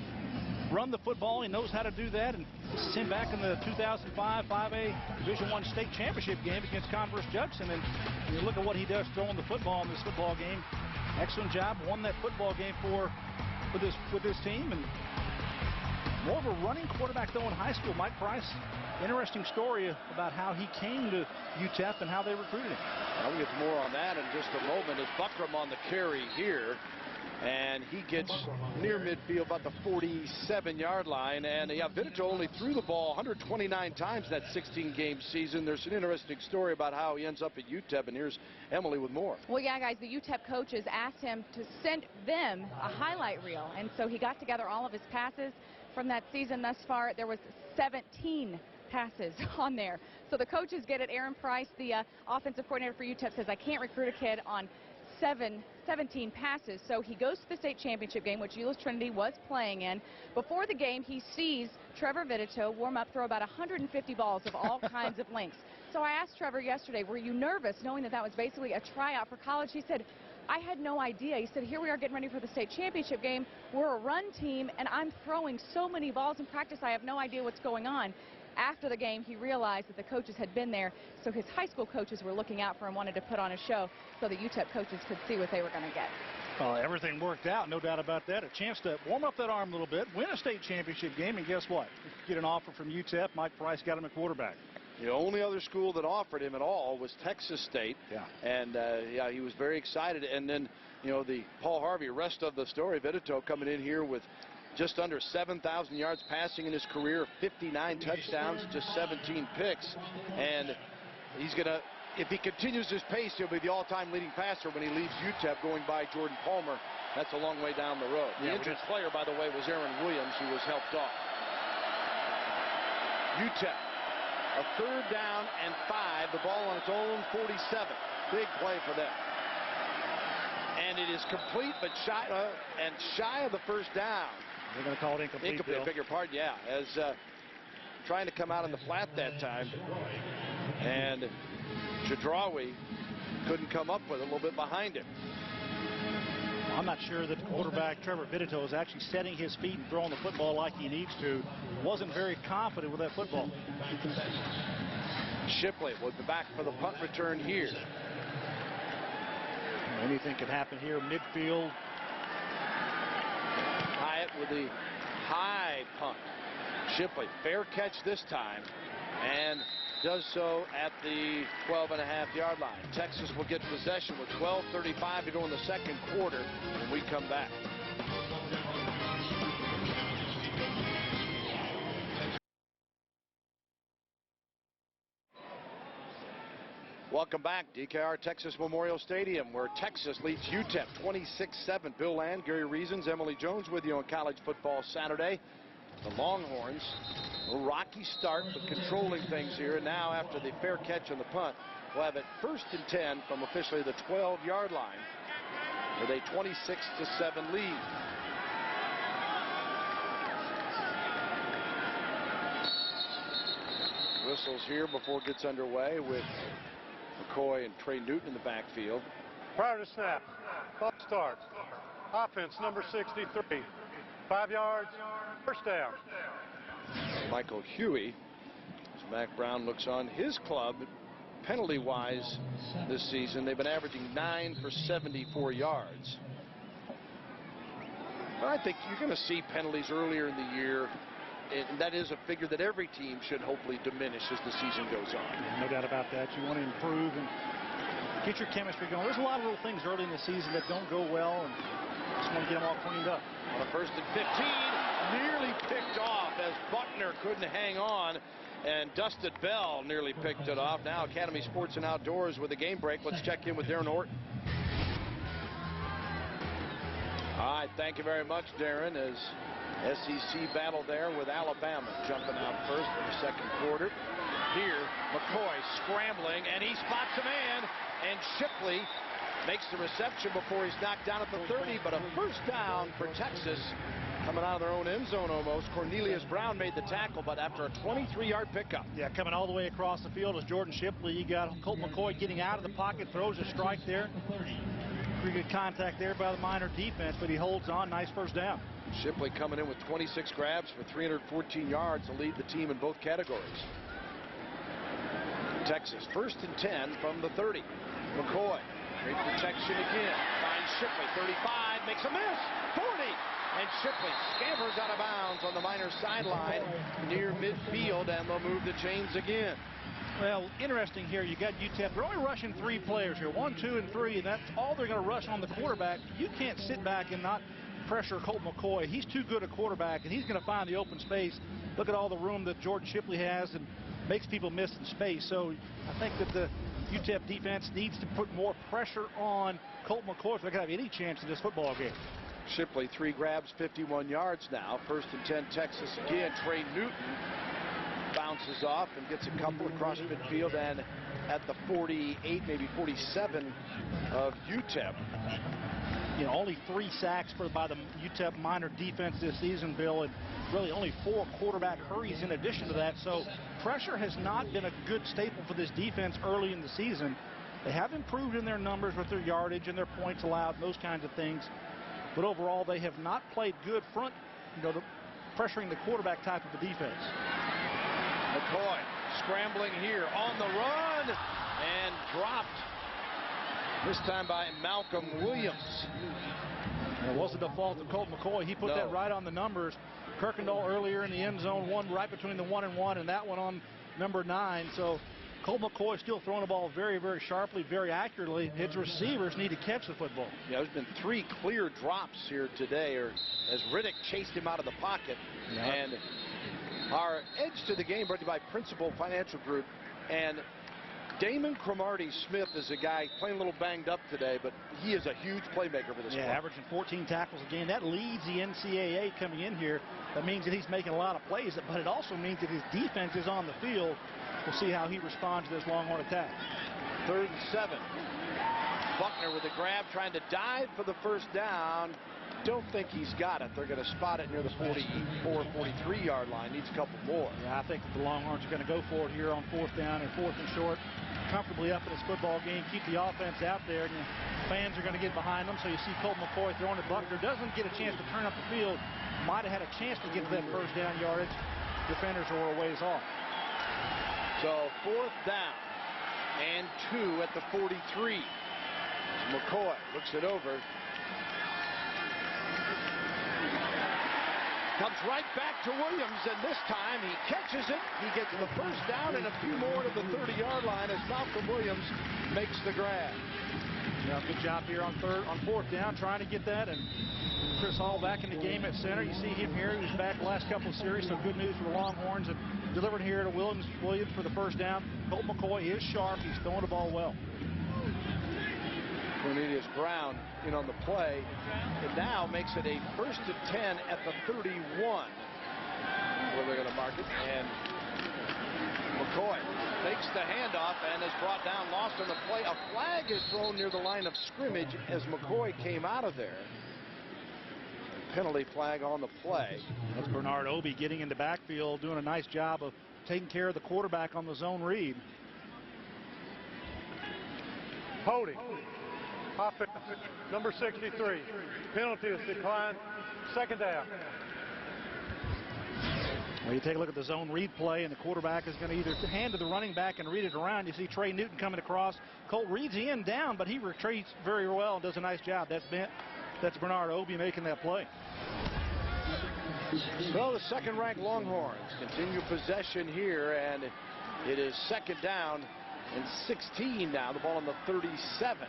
run the football. He knows how to do that, and this is him back in the 2005 5A Division I state championship game against Converse Judson, and you look at what he does throwing the football in this football game. Excellent job, won that football game with this team, and more of a running quarterback though in high school. Mike Price, interesting story about how he came to UTEP and how they recruited him. Well, we'll get more on that in just a moment. As Buckram on the carry here, and he gets near midfield about the 47-yard line. And yeah, Vitito only threw the ball 129 times that 16-game season. There's an interesting story about how he ends up at UTEP, and here's Emily with more. Well, yeah, guys, the UTEP coaches asked him to send them a highlight reel, and so he got together all of his passes from that season thus far. There was 17 passes on there. So the coaches get it. Aaron Price, the offensive coordinator for UTEP, says, I can't recruit a kid on 17 passes. So he goes to the state championship game, which Euless Trinity was playing in. Before the game, he sees Trevor Vitito warm up, throw about 150 balls of all kinds of lengths. So I asked Trevor yesterday, were you nervous knowing that that was basically a tryout for college? He said, I had no idea. He said, here we are getting ready for the state championship game. We're a run team, and I'm throwing so many balls in practice, I have no idea what's going on. After the game, he realized that the coaches had been there, so his high school coaches were looking out for him, wanted to put on a show so the UTEP coaches could see what they were going to get. Everything worked out, no doubt about that. A chance to warm up that arm a little bit, win a state championship game, and guess what? Get an offer from UTEP. Mike Price got him a quarterback. The only other school that offered him at all was Texas State. Yeah. And, yeah, he was very excited. And then, you know, the Paul Harvey, rest of the story, Vitito coming in here with just under 7,000 yards passing in his career, 59 touchdowns, just 17 picks. And he's going to, if he continues his pace, he'll be the all-time leading passer when he leaves UTEP, going by Jordan Palmer. That's a long way down the road. The injured player, by the way, was Aaron Williams, who was helped off. UTEP, a 3rd down and 5. The ball on its own 47. Big play for them. And it is complete, but shy of the first down. They're going to call it incomplete. Incomplete, beg your pardon, yeah. As trying to come out of the flat that time. And Jadrawi couldn't come up with it, a little bit behind him. I'm not sure that quarterback Trevor Vitito is actually setting his feet and throwing the football like he needs to. Wasn't very confident with that football. Shipley will be back for the punt return here. Anything can happen here. Midfield. Hyatt with the high punt. Shipley, fair catch this time, and does so at the 12.5-yard line. Texas will get possession with 12:35 to go in the second quarter when we come back. Welcome back, DKR Texas Memorial Stadium, where Texas leads UTEP 26-7. Bill Land, Gary Reasons, Emily Jones with you on College Football Saturday. The Longhorns, a rocky start, but controlling things here. And now, after the fair catch on the punt, we'll have it 1st and 10 from officially the 12-yard line with a 26-7 lead. Whistles here before it gets underway with McCoy and Trey Newton in the backfield. Prior to snap, clock starts. Offense number 63. 5 yards, 1st down. Michael Huey, as Mac Brown looks on his club, penalty-wise this season, they've been averaging 9 for 74 yards. But I think you're going to see penalties earlier in the year, and that is a figure that every team should hopefully diminish as the season goes on. Yeah, no doubt about that. You want to improve and get your chemistry going. There's a lot of little things early in the season that don't go well, and just want to get them all cleaned up. On a 1st and 15, nearly picked off as Buckner couldn't hang on, and Dustin Bell nearly picked it off. Now Academy Sports and Outdoors with a game break. Let's check in with Darren Horton. All right, thank you very much, Darren, as SEC battle there with Alabama jumping out first for the second quarter. Here, McCoy scrambling, and he spots a man, and Shipley makes the reception before he's knocked down at the 30, but a first down for Texas. Coming out of their own end zone almost. Cornelius Brown made the tackle, but after a 23-yard pickup. Yeah, coming all the way across the field is Jordan Shipley. You got Colt McCoy getting out of the pocket, throws a strike there. Pretty good contact there by the Miner defense, but he holds on. Nice first down. Shipley coming in with 26 grabs for 314 yards to lead the team in both categories. Texas first and 10 from the 30. McCoy, great protection again. Finds Shipley, 35, makes a miss, 40. And Shipley scampers out of bounds on the Miner sideline near midfield, and they'll move the chains again. Well, interesting here. You got UTEP. They're only rushing 3 players here, 1, 2, and 3, and that's all they're going to rush on the quarterback. You can't sit back and not pressure Colt McCoy. He's too good a quarterback, and he's going to find the open space. Look at all the room that Jordan Shipley has and makes people miss in space. So I think that the UTEP defense needs to put more pressure on Colt McCoy if they're going to have any chance in this football game. Shipley, 3 grabs, 51 yards now. First and 10, Texas again. Trey Newton bounces off and gets a couple across midfield and at the 48, maybe 47 of UTEP. You know, only 3 sacks by the UTEP Miner defense this season, Bill, and really only 4 quarterback hurries in addition to that. So pressure has not been a good staple for this defense early in the season. They have improved in their numbers with their yardage and their points allowed and those kinds of things. But overall, they have not played good front, pressuring the quarterback type of a defense. McCoy scrambling here on the run and dropped. This time by Malcolm Williams. It wasn't the fault of Colt McCoy. He put that right on the numbers. Kirkendall earlier in the end zone, one right between the 1 and 1, and that one on number 9. So Colt McCoy still throwing the ball very, very sharply, very accurately. His receivers need to catch the football. Yeah, there's been 3 clear drops here today, or as Riddick chased him out of the pocket. Yep. And our edge to the game brought to you by Principal Financial Group. And Damon Cromartie-Smith is a guy playing a little banged up today, but he is a huge playmaker for this club. Averaging 14 tackles a game. That leads the NCAA coming in here. That means that he's making a lot of plays, but it also means that his defense is on the field. We'll see how he responds to this Longhorn attack. 3rd and 7. Buckner with a grab, trying to dive for the first down. Don't think he's got it. They're going to spot it near the 44, 43-yard line. Needs a couple more. Yeah, I think that the Longhorns are going to go for it here on 4th down and 4th and short. Comfortably up in this football game. Keep the offense out there. And fans are going to get behind them. So you see Colt McCoy throwing to Buckner. Doesn't get a chance to turn up the field. Might have had a chance to get to that first down yardage. Defenders are a ways off. So 4th down and 2 at the 43. McCoy looks it over. Comes right back to Williams, and this time he catches it. He gets the first down and a few more to the 30-yard line as Malcolm Williams makes the grab. Yeah, good job here on 4th down, trying to get that. And Chris Hall back in the game at center. You see him here. He was back the last couple of series, so good news for the Longhorns. And delivered here to Williams for the first down. Colt McCoy is sharp. He's throwing the ball well. Cornelius Brown in on the play. It now makes it a 1st and 10 at the 31. Where they're going to mark it. And McCoy takes the handoff and is brought down, lost on the play. A flag is thrown near the line of scrimmage as McCoy came out of there. Penalty flag on the play. That's Bernard Obie getting in the backfield, doing a nice job of taking care of the quarterback on the zone read. Holding. Offense, number 63. Penalty is declined. 2nd down. Well, you take a look at the zone read play, and the quarterback is going to either hand to the running back and read it around. You see Trey Newton coming across. Colt reads the end down, but he retreats very well and does a nice job. That's Bernard Obie making that play. Well, the 2nd-ranked Longhorns continue possession here, and it is 2nd down and 16 now. The ball on the 37.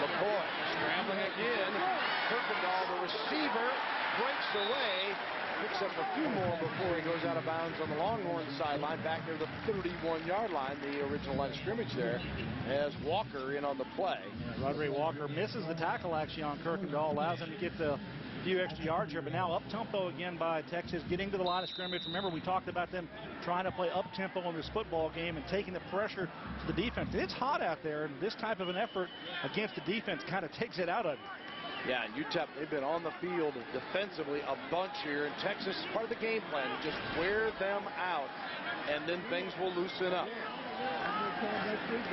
McCoy scrambling again. Kirkendall, the receiver, breaks away. picks up a few more before he goes out of bounds on the Longhorn sideline, back near the 31-yard line, the original line of scrimmage there, as Walker in on the play. Yeah, Roderick Walker misses the tackle actually on Kirkendall, allows him to get the few extra yards here, but now up-tempo again by Texas, getting to the line of scrimmage. Remember, we talked about them trying to play up-tempo in this football game and taking the pressure to the defense. It's hot out there, and this type of an effort against the defense kind of takes it out of you. Yeah, and UTEP, they've been on the field defensively a bunch here, and Texas is part of the game plan to just wear them out, and then things will loosen up.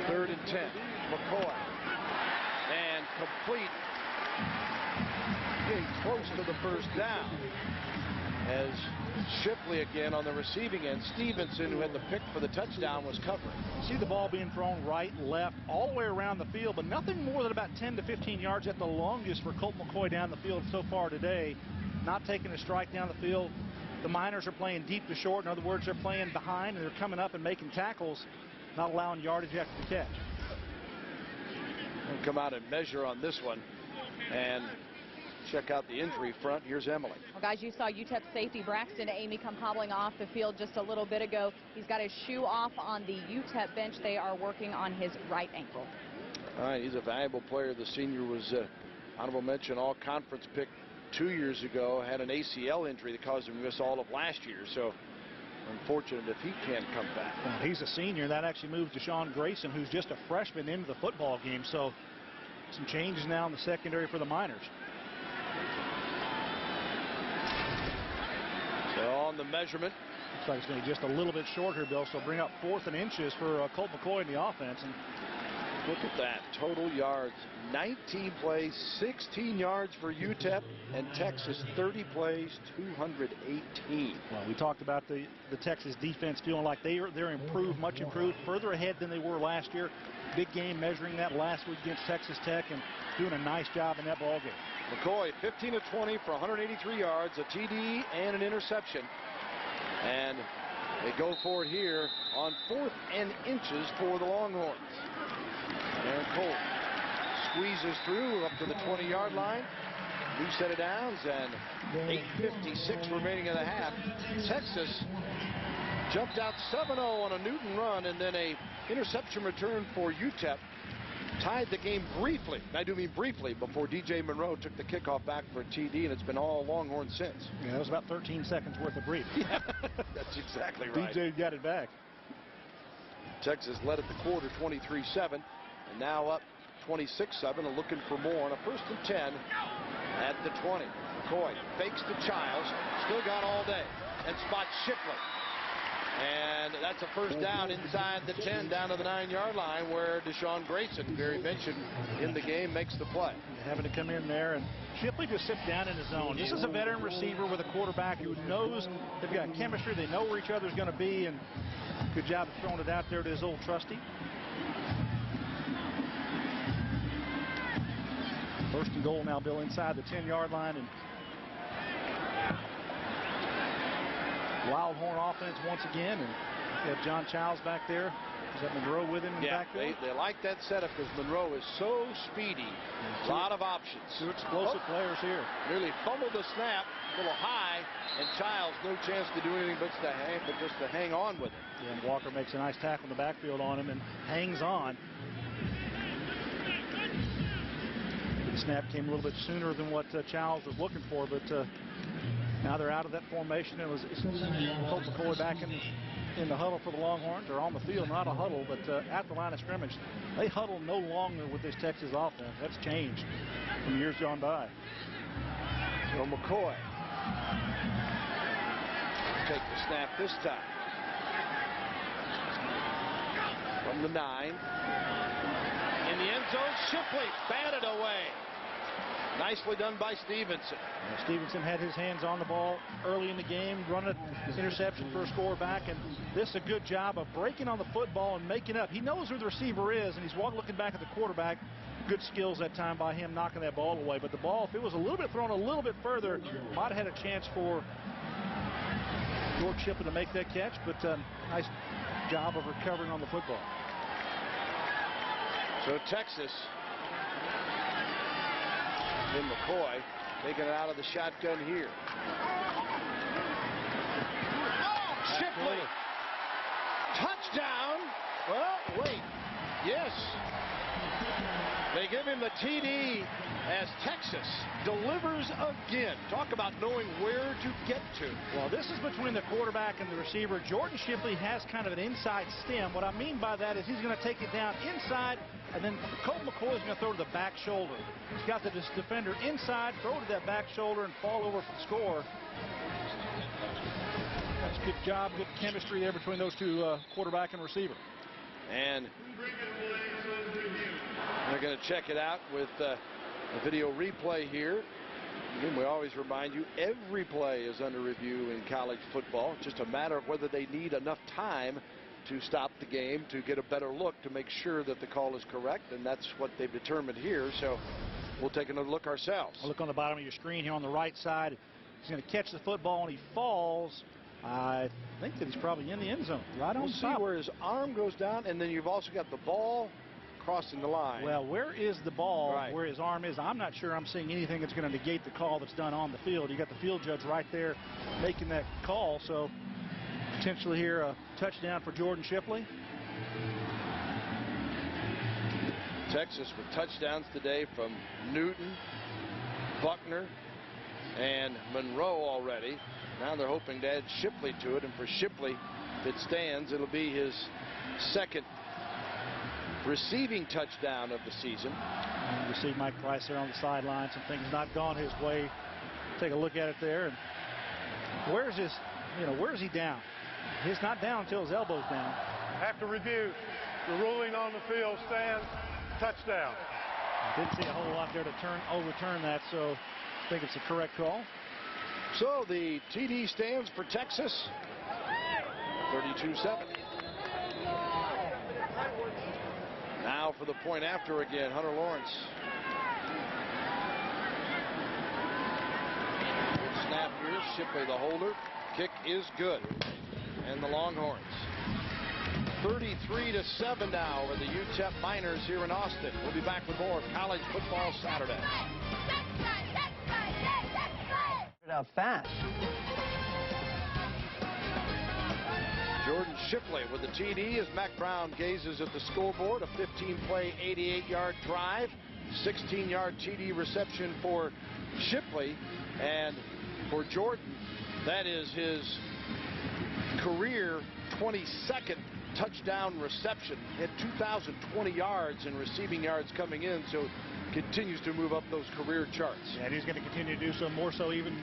3rd and 10. McCoy. And complete. Getting close to the first down. As Shipley again on the receiving end. Stevenson, who had the pick for the touchdown, was covering. See the ball being thrown right, left, all the way around the field, but nothing more than about 10 to 15 yards at the longest for Colt McCoy down the field so far today. Not taking a strike down the field. The Miners are playing deep to short. In other words, they're playing behind, and they're coming up and making tackles, not allowing yardage after the catch. We'll come out and measure on this one and check out the injury front. Here's Emily. Well, guys, you saw UTEP safety Braxton Amy come hobbling off the field just a little bit ago. He's got his shoe off on the UTEP bench. They are working on his right ankle. All right, he's a valuable player. The senior was honorable mention all-conference pick 2 years ago. Had an ACL injury that caused him to miss all of last year. So unfortunate if he can't come back. Well, he's a senior. That actually moves Deshaun Grayson, who's just a freshman, into the football game. So some changes now in the secondary for the Miners. So on the measurement. Looks like it's going to be just a little bit short here, Bill. So bring up 4th and inches for Colt McCoy in the offense. And look at that. Total yards. 19 plays, 16 yards for UTEP, and Texas 30 plays, 218. Well, we talked about the Texas defense feeling like they're improved, much improved, further ahead than they were last year. Big game measuring that last week against Texas Tech and doing a nice job in that ball game. McCoy 15 of 20 for 183 yards, a TD and an interception. And they go for it here on 4th and inches for the Longhorns. And Colt squeezes through up to the 20-yard line. 2 set of downs and 8:56 remaining in the half. Texas jumped out 7-0 on a Newton run, and then a interception return for UTEP. Tied the game briefly. I do mean briefly, before DJ Monroe took the kickoff back for a TD, and it's been all Longhorn since. Yeah, it was about 13 seconds worth of brief. Yeah, that's exactly right. DJ got it back. Texas led at the quarter 23-7, and now up 26-7 and looking for more on a 1st and 10 at the 20. McCoy fakes to Childs, still got all day, and spots Shipley. And that's a first down inside the 10 down to the 9-yard line, where Deshaun Grayson, Gary mentioned in the game, makes the play. Having to come in there, and Shipley just sits down in his zone. This is a veteran receiver with a quarterback who knows they've got chemistry. They know where each other's going to be, and good job of throwing it out there to his old trusty. 1st and goal now, Bill, inside the 10-yard line, and Wildhorn offense once again, and you have John Childs back there. Is that Monroe with him in the backfield? They like that setup because Monroe is so speedy. A lot of options. 2 explosive players here. Nearly fumbled the snap, a little high, and Childs no chance to do anything but just to hang on with it. Yeah, and Walker makes a nice tackle in the backfield on him and hangs on. The snap came a little bit sooner than what Childs was looking for, but now they're out of that formation. It was Colt McCoy back in the huddle for the Longhorns. They're on the field, not a huddle, but at the line of scrimmage. They huddle no longer with this Texas offense. That's changed from years gone by. So McCoy take the snap this time. From the 9. In the end zone, Shipley batted away. Nicely done by Stevenson. Stevenson had his hands on the ball early in the game, running an interception for a score back, and this is a good job of breaking on the football and making up. He knows where the receiver is, and he's looking back at the quarterback. Good skills that time by him knocking that ball away. But the ball, if it was a little bit thrown a little bit further, might have had a chance for George Shipley to make that catch, but nice job of recovering on the football. So Texas, in McCoy, taking it out of the shotgun here. Shipley. Touchdown. Well, wait. Yes. They give him the TD as Texas delivers again. Talk about knowing where to get to. Well, this is between the quarterback and the receiver. Jordan Shipley has kind of an inside stem. What I mean by that is he's going to take it down inside, and then Colt McCoy is going to throw to the back shoulder. He's got the defender inside, throw to that back shoulder, and fall over for the score. That's a good job, good chemistry there between those two, quarterback and receiver. And they're going to check it out with a video replay here. Again, we always remind you, every play is under review in college football. It's just a matter of whether they need enough time to stop the game to get a better look to make sure that the call is correct, and that's what they've determined here. So we'll take another look ourselves. Look on the bottom of your screen here on the right side. He's going to catch the football, and he falls. I think that he's probably in the end zone. Right on We'll see where his arm goes down, and then you've also got the ball crossing the line. Well, where is the ball, where his arm is? I'm not sure I'm seeing anything that's going to negate the call that's done on the field. You got the field judge right there making that call, so potentially here a touchdown for Jordan Shipley. Texas with touchdowns today from Newton, Buckner, and Monroe already. Now they're hoping to add Shipley to it, and for Shipley, if it stands, it'll be his second receiving touchdown of the season. And you see Mike Price there on the sideline. Some things not gone his way. Take a look at it there. And where's his, where's he down? He's not down until his elbow's down. After review, the ruling on the field stands. Touchdown. Didn't see a whole lot there to overturn that, so I think it's a correct call. So the TD stands for Texas. 32-7. Now for the point after again, Hunter Lawrence. Good snap here. Shipley the holder. Kick is good. And the Longhorns 33-7 now over the UTEP Miners here in Austin. We'll be back with more of College Football Saturday. Out fast. Jordan Shipley with the TD as Mac Brown gazes at the scoreboard. A 15-play, 88-yard drive. 16-yard TD reception for Shipley. And for Jordan, that is his career 22nd touchdown reception. He had 2,020 yards in receiving yards coming in, so continues to move up those career charts. Yeah, and he's going to continue to do so, more so even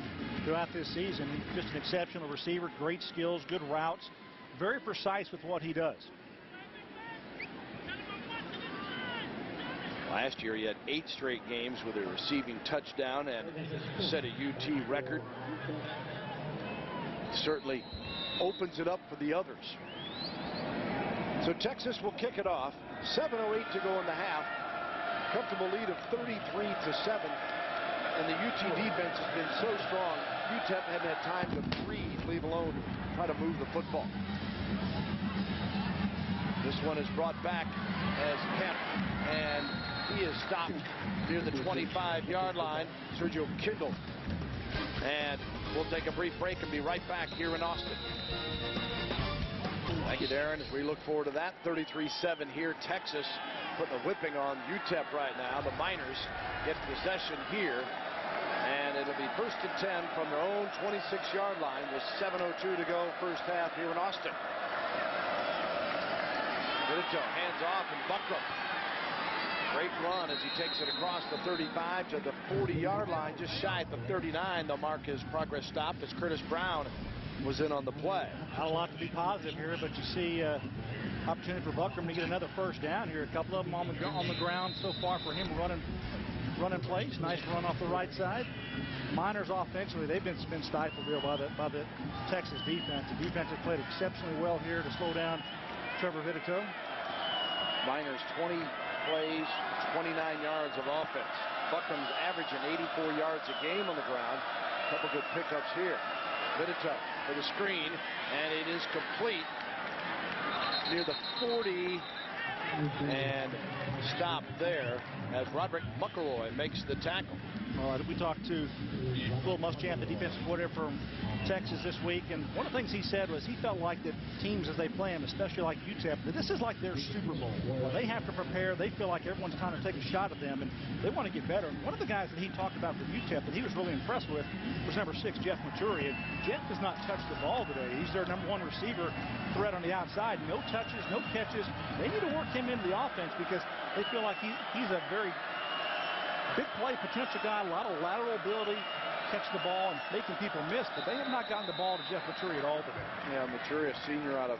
throughout this season. Just an exceptional receiver, great skills, good routes, very precise with what he does. Last year he had 8 straight games with a receiving touchdown and set a UT record. Certainly opens it up for the others. So Texas will kick it off. 7:08 to go in the half. Comfortable lead of 33-7. And the UT defense has been so strong, UTEP hadn't had time to breathe, leave alone try to move the football. This one is brought back as Kemp, and he is stopped near the 25-yard line. Sergio Kindle. And we'll take a brief break and be right back here in Austin. Thank you, Darren, as we look forward to that. 33-7 here. Texas putting a whipping on UTEP right now. The Miners get possession here, and it'll be 1st and 10 from their own 26-yard line with 7:02 to go first half here in Austin. Vidito hands off, and Buckram. Great run as he takes it across the 35 to the 40-yard line, just shy at the 39. They'll mark his progress stop as Curtis Brown was in on the play. Not a lot to be positive here, but you see opportunity for Buckram to get another first down here. A couple of them on the ground so far for him running plays. Nice run off the right side. Miners offensively, they've been stifled real by the Texas defense. The defense has played exceptionally well here to slow down Trevor Vidito. Miners 20 plays, 29 yards of offense. Buckram's averaging 84 yards a game on the ground. A couple good pickups here. Vidito for the screen, and it is complete near the 40, and stopped there as Roderick McElroy makes the tackle. We talked to Will Muschamp, the defensive coordinator from Texas this week, and one of the things he said was he felt like that teams as they play them, especially like UTEP, that this is like their Super Bowl. They have to prepare. They feel like everyone's trying to take a shot at them, and they want to get better. One of the guys that he talked about from UTEP that he was really impressed with was number 6, Jeff Maturi. And Jeff does not touch the ball today. He's their number 1 receiver threat on the outside. No touches, no catches. They need to work him into the offense because they feel like he's a very big play potential guy, a lot of lateral ability, catch the ball and making people miss, but they have not gotten the ball to Jeff Maturi at all today. Yeah, Maturi, a senior out of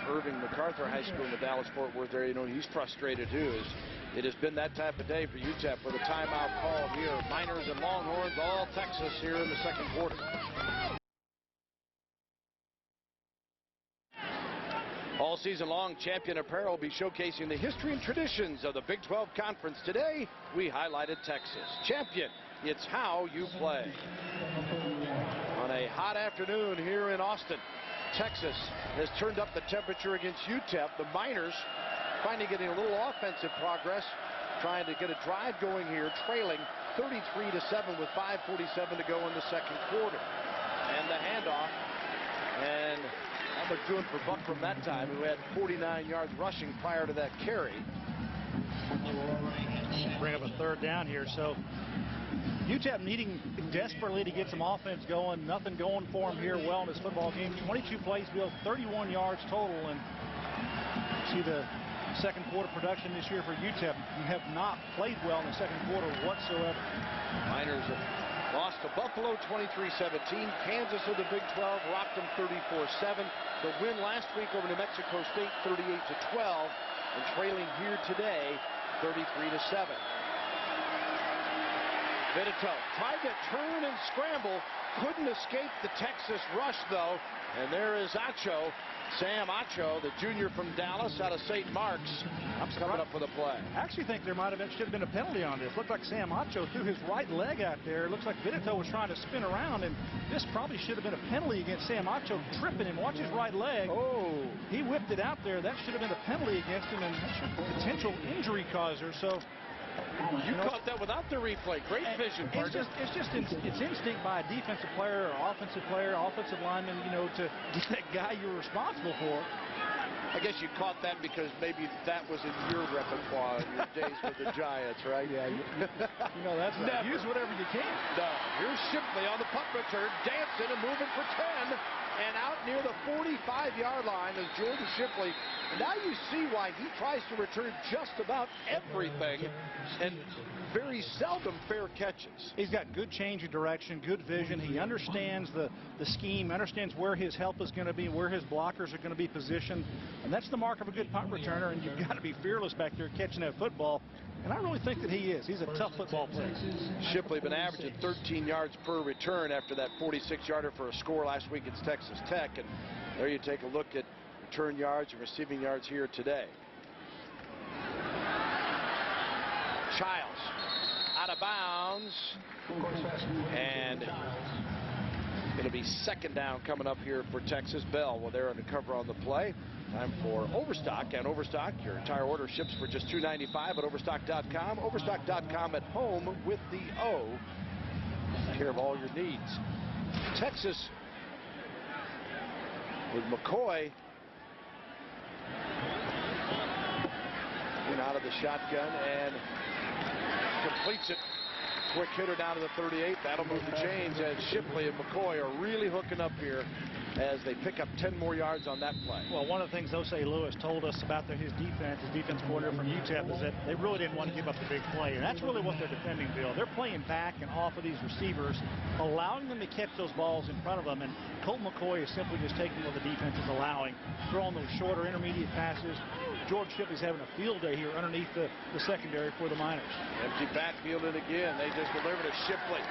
Irving MacArthur High School in the Dallas-Fort Worth area. He's frustrated too. It has been that type of day for UTEP with a timeout called here. Miners and Longhorns, all Texas here in the second quarter. All season long, Champion Apparel will be showcasing the history and traditions of the Big 12 Conference. Today, we highlighted Texas. Champion, it's how you play. On a hot afternoon here in Austin, Texas has turned up the temperature against UTEP. The Miners finally getting a little offensive progress, trying to get a drive going here, trailing 33-7 with 5:47 to go in the second quarter. And the handoff, and how much doing for Buckram that time, who had 49 yards rushing prior to that carry. Bring up a third down here. So UTEP needing desperately to get some offense going. Nothing going for them here well in this football game. 22 plays, Bill, 31 yards total. And see the second quarter production this year for UTEP. You have not played well in the second quarter whatsoever. Miners have lost to Buffalo 23-17. Kansas of the Big 12 rocked them 34-7. The win last week over New Mexico State 38-12. And trailing here today 33-7. Vitito tried to turn and scramble. Couldn't escape the Texas rush, though. And there is Acho, Sam Acho, the junior from Dallas out of St. Mark's, coming up with a play. I actually think should have been a penalty on this. Looked like Sam Acho threw his right leg out there. Looks like Vitito was trying to spin around, and this probably should have been a penalty against Sam Acho, tripping him. Watch his right leg. Oh. He whipped it out there. That should have been a penalty against him, and that should be a potential injury causer. So you caught that without the replay. Great vision, partner. It's instinct by a defensive player or offensive lineman, to get that guy you're responsible for. I guess you caught that because maybe that was in your repertoire in your days with the Giants, right? Yeah, that's right. Never. Use whatever you can. No. Here's Shipley on the punt return, dancing and moving for 10. And out near the 45-yard line is Jordan Shipley. Now you see why he tries to return just about everything and very seldom fair catches. He's got good change of direction, good vision. He understands the scheme, understands where his help is going to be, where his blockers are going to be positioned. And that's the mark of a good punt returner, and you've got to be fearless back there catching that football. And I really think that he is. He's a tough football player. Shipley been averaging 13 yards per return after that 46-yarder for a score last week against Texas Tech. And there you take a look at return yards and receiving yards here today. Childs out of bounds. And it'll be second down coming up here for Texas. Bell, well, they're under cover on the play. Time for Overstock. And Overstock, your entire order ships for just $2.95 at Overstock.com. Overstock.com at home with the O. Take care of all your needs. Texas with McCoy in out of the shotgun and completes it. Quick hitter down to the 38. That'll move the chains as Shipley and McCoy are really hooking up here as they pick up 10 more yards on that play. Well, one of the things Osei Lewis told us about his defense coordinator from UTEP, is that they really didn't want to give up the big play. And that's really what they're defending, Bill. They're playing back and off of these receivers, allowing them to catch those balls in front of them. And Colt McCoy is simply just taking what the defense is allowing, throwing those shorter intermediate passes. George Shipley's having a field day here underneath the secondary for the Miners. Empty backfield, and again, they just deliver to Shipley.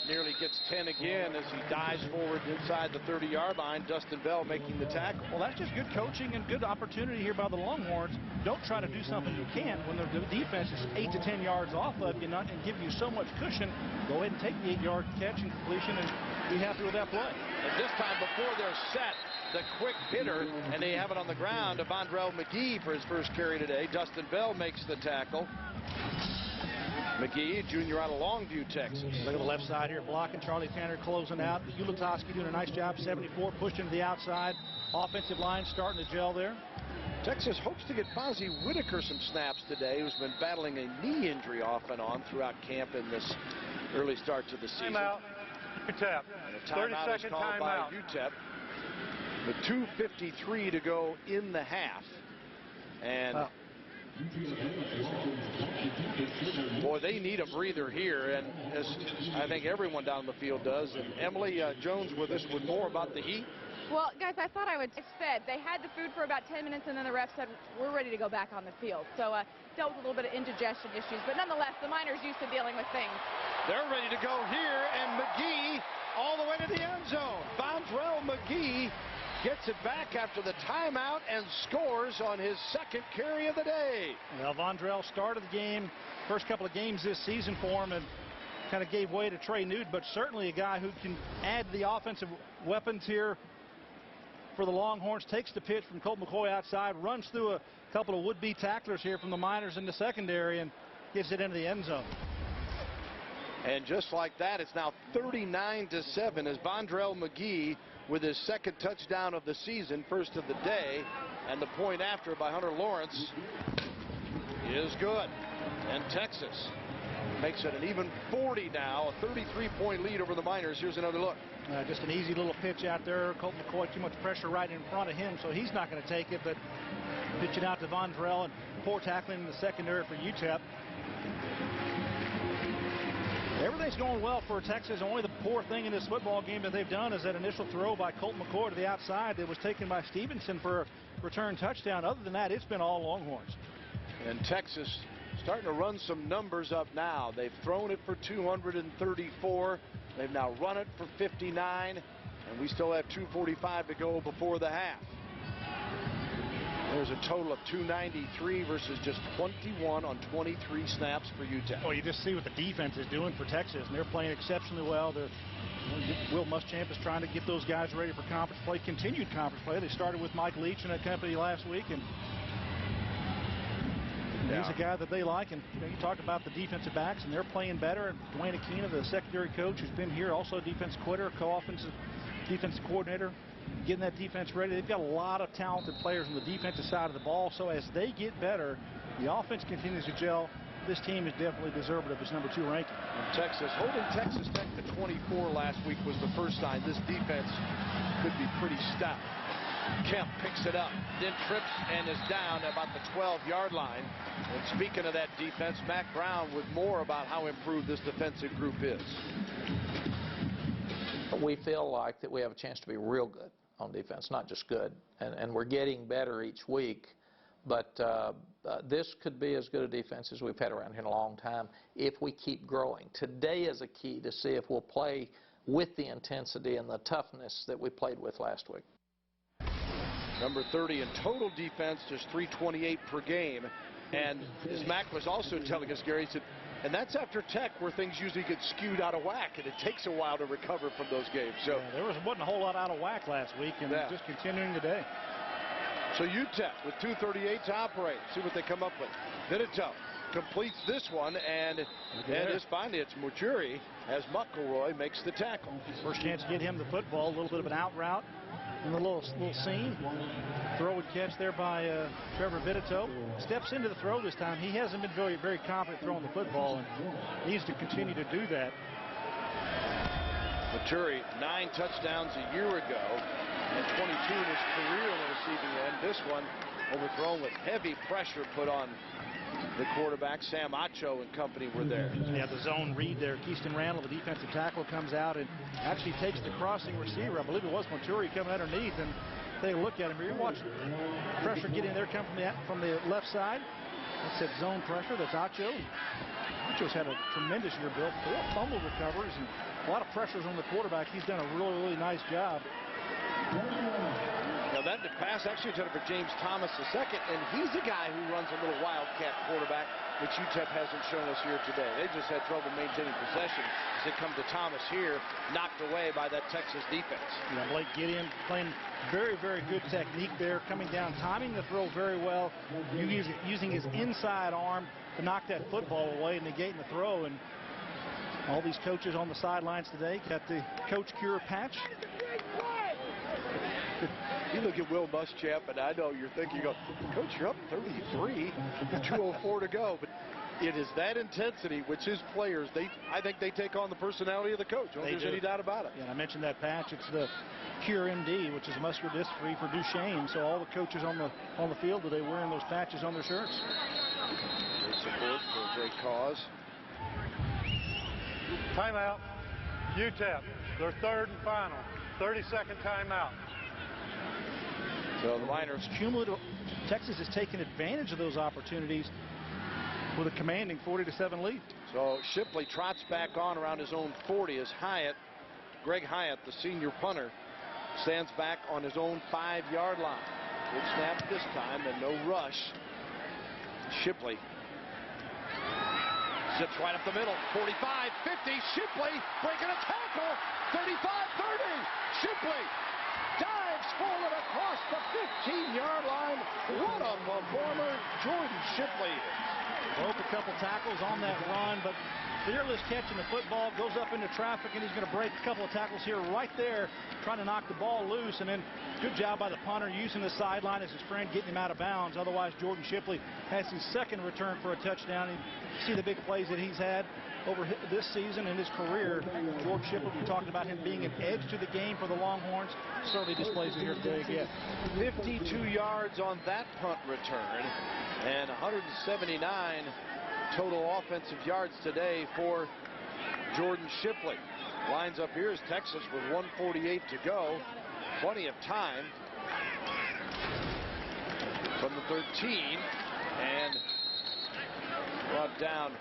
Nearly gets 10 again as he dives forward inside the 30-yard line. Dustin Bell making the tackle. Well, that's just good coaching and good opportunity here by the Longhorns. Don't try to do something you can't when the defense is 8 to 10 yards off of you and give you so much cushion. Go ahead and take the 8-yard catch and completion and be happy with that play. And this time before they're set, the quick hitter, and they have it on the ground. Devondrell McGee for his first carry today. Dustin Bell makes the tackle. McGee, junior out of Longview, Texas. Look at the left side here, blocking. Charlie Tanner closing out. Ulatoski doing a nice job. 74, pushed him to the outside. Offensive line starting to gel there. Texas hopes to get Fozzie Whitaker some snaps today, who's been battling a knee injury off and on throughout camp in this early start to the season. Timeout. UTEP. And a timeout is called by UTEP with 2:53 to go in the half. And boy, they need a breather here, and as I think everyone down the field does. And Emily Jones with us with more about the heat. Well, guys, I thought I would fed. They had the food for about 10 minutes, and then the ref said, we're ready to go back on the field. So dealt with a little bit of indigestion issues. But nonetheless, the Miners used to dealing with things. They're ready to go here, and McGee all the way to the end zone. Vondrell McGee gets it back after the timeout and scores on his second carry of the day. Well, Vondrell started the game, first couple of games this season for him, and kind of gave way to Trey Newton, but certainly a guy who can add the offensive weapons here for the Longhorns. Takes the pitch from Colt McCoy outside, runs through a couple of would-be tacklers here from the Miners in the secondary, and gets it into the end zone. And just like that, it's now 39-7 as Vondrell McGee with his second touchdown of the season, first of the day, and the point after by Hunter Lawrence is good. And Texas makes it an even 40 now, a 33-point lead over the Miners. Here's another look. Just an easy little pitch out there. Colt McCoy, too much pressure right in front of him, so he's not going to take it, but pitch it out to Vondrell, and poor tackling in the secondary for UTEP. Everything's going well for Texas. Only the poor thing in this football game that they've done is that initial throw by Colt McCoy to the outside that was taken by Stevenson for a return touchdown. Other than that, it's been all Longhorns. And Texas starting to run some numbers up now. They've thrown it for 234. They've now run it for 59. And we still have 2:45 to go before the half. There's a total of 293 versus just 21 on 23 snaps for UTEP. Well, you just see what the defense is doing for Texas, and they're playing exceptionally well. Will Muschamp is trying to get those guys ready for conference play, continued conference play. They started with Mike Leach and that company last week, and he's a guy that they like. And you talk about the defensive backs, and they're playing better. And Dwayne Aquina, the secondary coach, who's been here, also a defensive coordinator, co-offensive defensive coordinator, getting that defense ready. They've got a lot of talented players on the defensive side of the ball, so as they get better, the offense continues to gel. This team is definitely deserving of its #2 ranking. And Texas, holding Texas Tech to 24 last week was the first sign this defense could be pretty stout. Kemp picks it up, then trips and is down about the 12-yard line. And speaking of that defense, Mack Brown with more about how improved this defensive group is. We feel like that we have a chance to be real good on defense, not just good. And we're getting better each week. But this could be as good a defense as we've had around here in a long time if we keep growing. Today is a key to see if we'll play with the intensity and the toughness that we played with last week. Number 30 in total defense, just 328 per game. And as Mack was also telling us, Gary, he said, and that's after Tech, where things usually get skewed out of whack, and it takes a while to recover from those games. So there wasn't a whole lot out of whack last week, and just continuing today. So UTEP with 2:38 to operate. See what they come up with. Vinito completes this one, and finally it's Muturi as McElroy makes the tackle. First chance to get him the football, a little bit of an out route in the little seam. Throw and catch there by Trevor Vinito. Steps into the throw this time. He hasn't been very confident throwing the football, and needs to continue to do that. Muturi, 9 touchdowns a year ago, and 22 in his career on the receiving end. This one overthrown with heavy pressure put on the quarterback. Sam Acho and company were there. Yeah, the zone read there. Keyston Randall, the defensive tackle, comes out and actually takes the crossing receiver. I believe it was Muturi coming underneath, and take a look at him. You're watching pressure getting there, come from the left side. That's that zone pressure. That's Acho. Acho's had a tremendous year, Bill. 4 fumble recoveries and a lot of pressures on the quarterback. He's done a really nice job. Now that pass actually intended for James Thomas II, and he's a guy who runs a little wildcat quarterback, which UTEP hasn't shown us here today. They just had trouble maintaining possession as it comes to Thomas here, knocked away by that Texas defense. Yeah, Blake Gideon playing very, very good technique there, coming down, timing the throw very well, using his inside arm to knock that football away, negating the throw. And all these coaches on the sidelines today got the Coach Cure patch. You look at Will Muschamp, and I know you're thinking, Coach, you're up 33, 2:04 to go. But it is that intensity, which his players, I think they take on the personality of the coach. I don't think there's any doubt about it. Yeah, and I mentioned that patch. It's the Cure MD, which is muscular dystrophy for Duchenne. So all the coaches on the field today wearing those patches on their shirts. Great support for a great cause. Timeout. UTEP, their third and final. 30-second timeout. So the Miners, Cumulative, Texas has taken advantage of those opportunities with a commanding 40-7 lead. So Shipley trots back on around his own 40 as Greg Hyatt, the senior punter, stands back on his own 5-yard line. Good snap this time and no rush. Shipley zips right up the middle. 45, 50. Shipley breaking a tackle. 35, 30. Shipley dives forward across the 15-yard line. What a performer Jordan Shipley is. Broke a couple tackles on that run, but fearless catching the football, goes up into traffic, and he's going to break a couple of tackles here right there, trying to knock the ball loose. And then good job by the punter using the sideline as his friend, getting him out of bounds. Otherwise, Jordan Shipley has his second return for a touchdown. You see the big plays that he's had over this season in his career. Jordan Shipley, we talked about him being an edge to the game for the Longhorns. Certainly displays it here today again. 52 yards on that punt return and 179 total offensive yards today for Jordan Shipley. Lines up here is Texas with 1:48 to go. Plenty of time from the 13, and brought down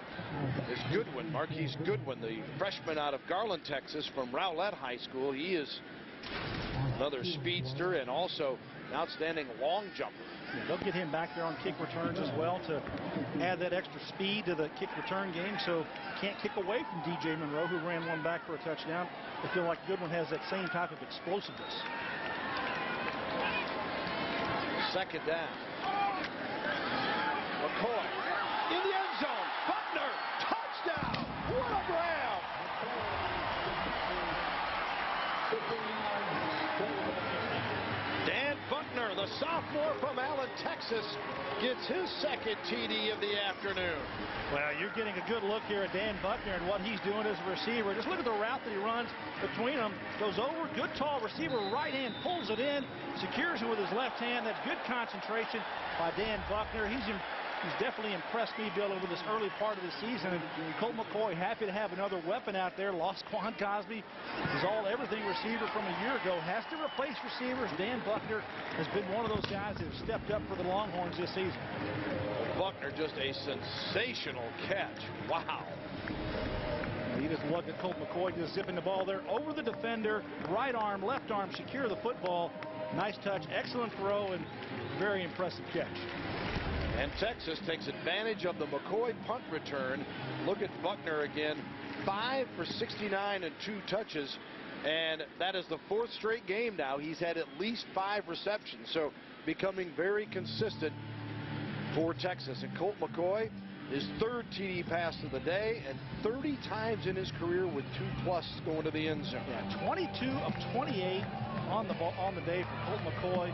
is Goodwin, Marquise Goodwin, the freshman out of Garland, Texas, from Rowlett High School. He is another speedster and also an outstanding long jumper. Yeah, they'll get him back there on kick returns as well to add that extra speed to the kick return game. So can't kick away from DJ Monroe, who ran one back for a touchdown. I feel like Goodwin has that same type of explosiveness. Second down. McCoy in the end zone. Buckner, touchdown. What a grab. Dan Buckner, the sophomore from Allen, Texas, gets his second TD of the afternoon. Well, you're getting a good look here at Dan Buckner and what he's doing as a receiver. Just look at the route that he runs between them. Goes over, good tall receiver, right hand, pulls it in, secures it with his left hand. That's good concentration by Dan Buckner. He's definitely impressed me, Bill, over this early part of the season. And Colt McCoy happy to have another weapon out there. Lost Quan Cosby. He's everything receiver from a year ago. Has to replace receivers. Dan Buckner has been one of those guys that have stepped up for the Longhorns this season. Buckner, just a sensational catch. Wow. He just looked at Colt McCoy just zipping the ball there over the defender. Right arm, left arm, secure the football. Nice touch, excellent throw, and very impressive catch. And Texas takes advantage of the McCoy punt return. Look at Buckner again. 5 for 69 and 2 touches. And that is the 4th straight game now. He's had at least 5 receptions. So becoming very consistent for Texas. And Colt McCoy, his 3rd TD pass of the day, and 30 times in his career with 2+ going to the end zone. Yeah, 22 of 28 on the day for Colt McCoy.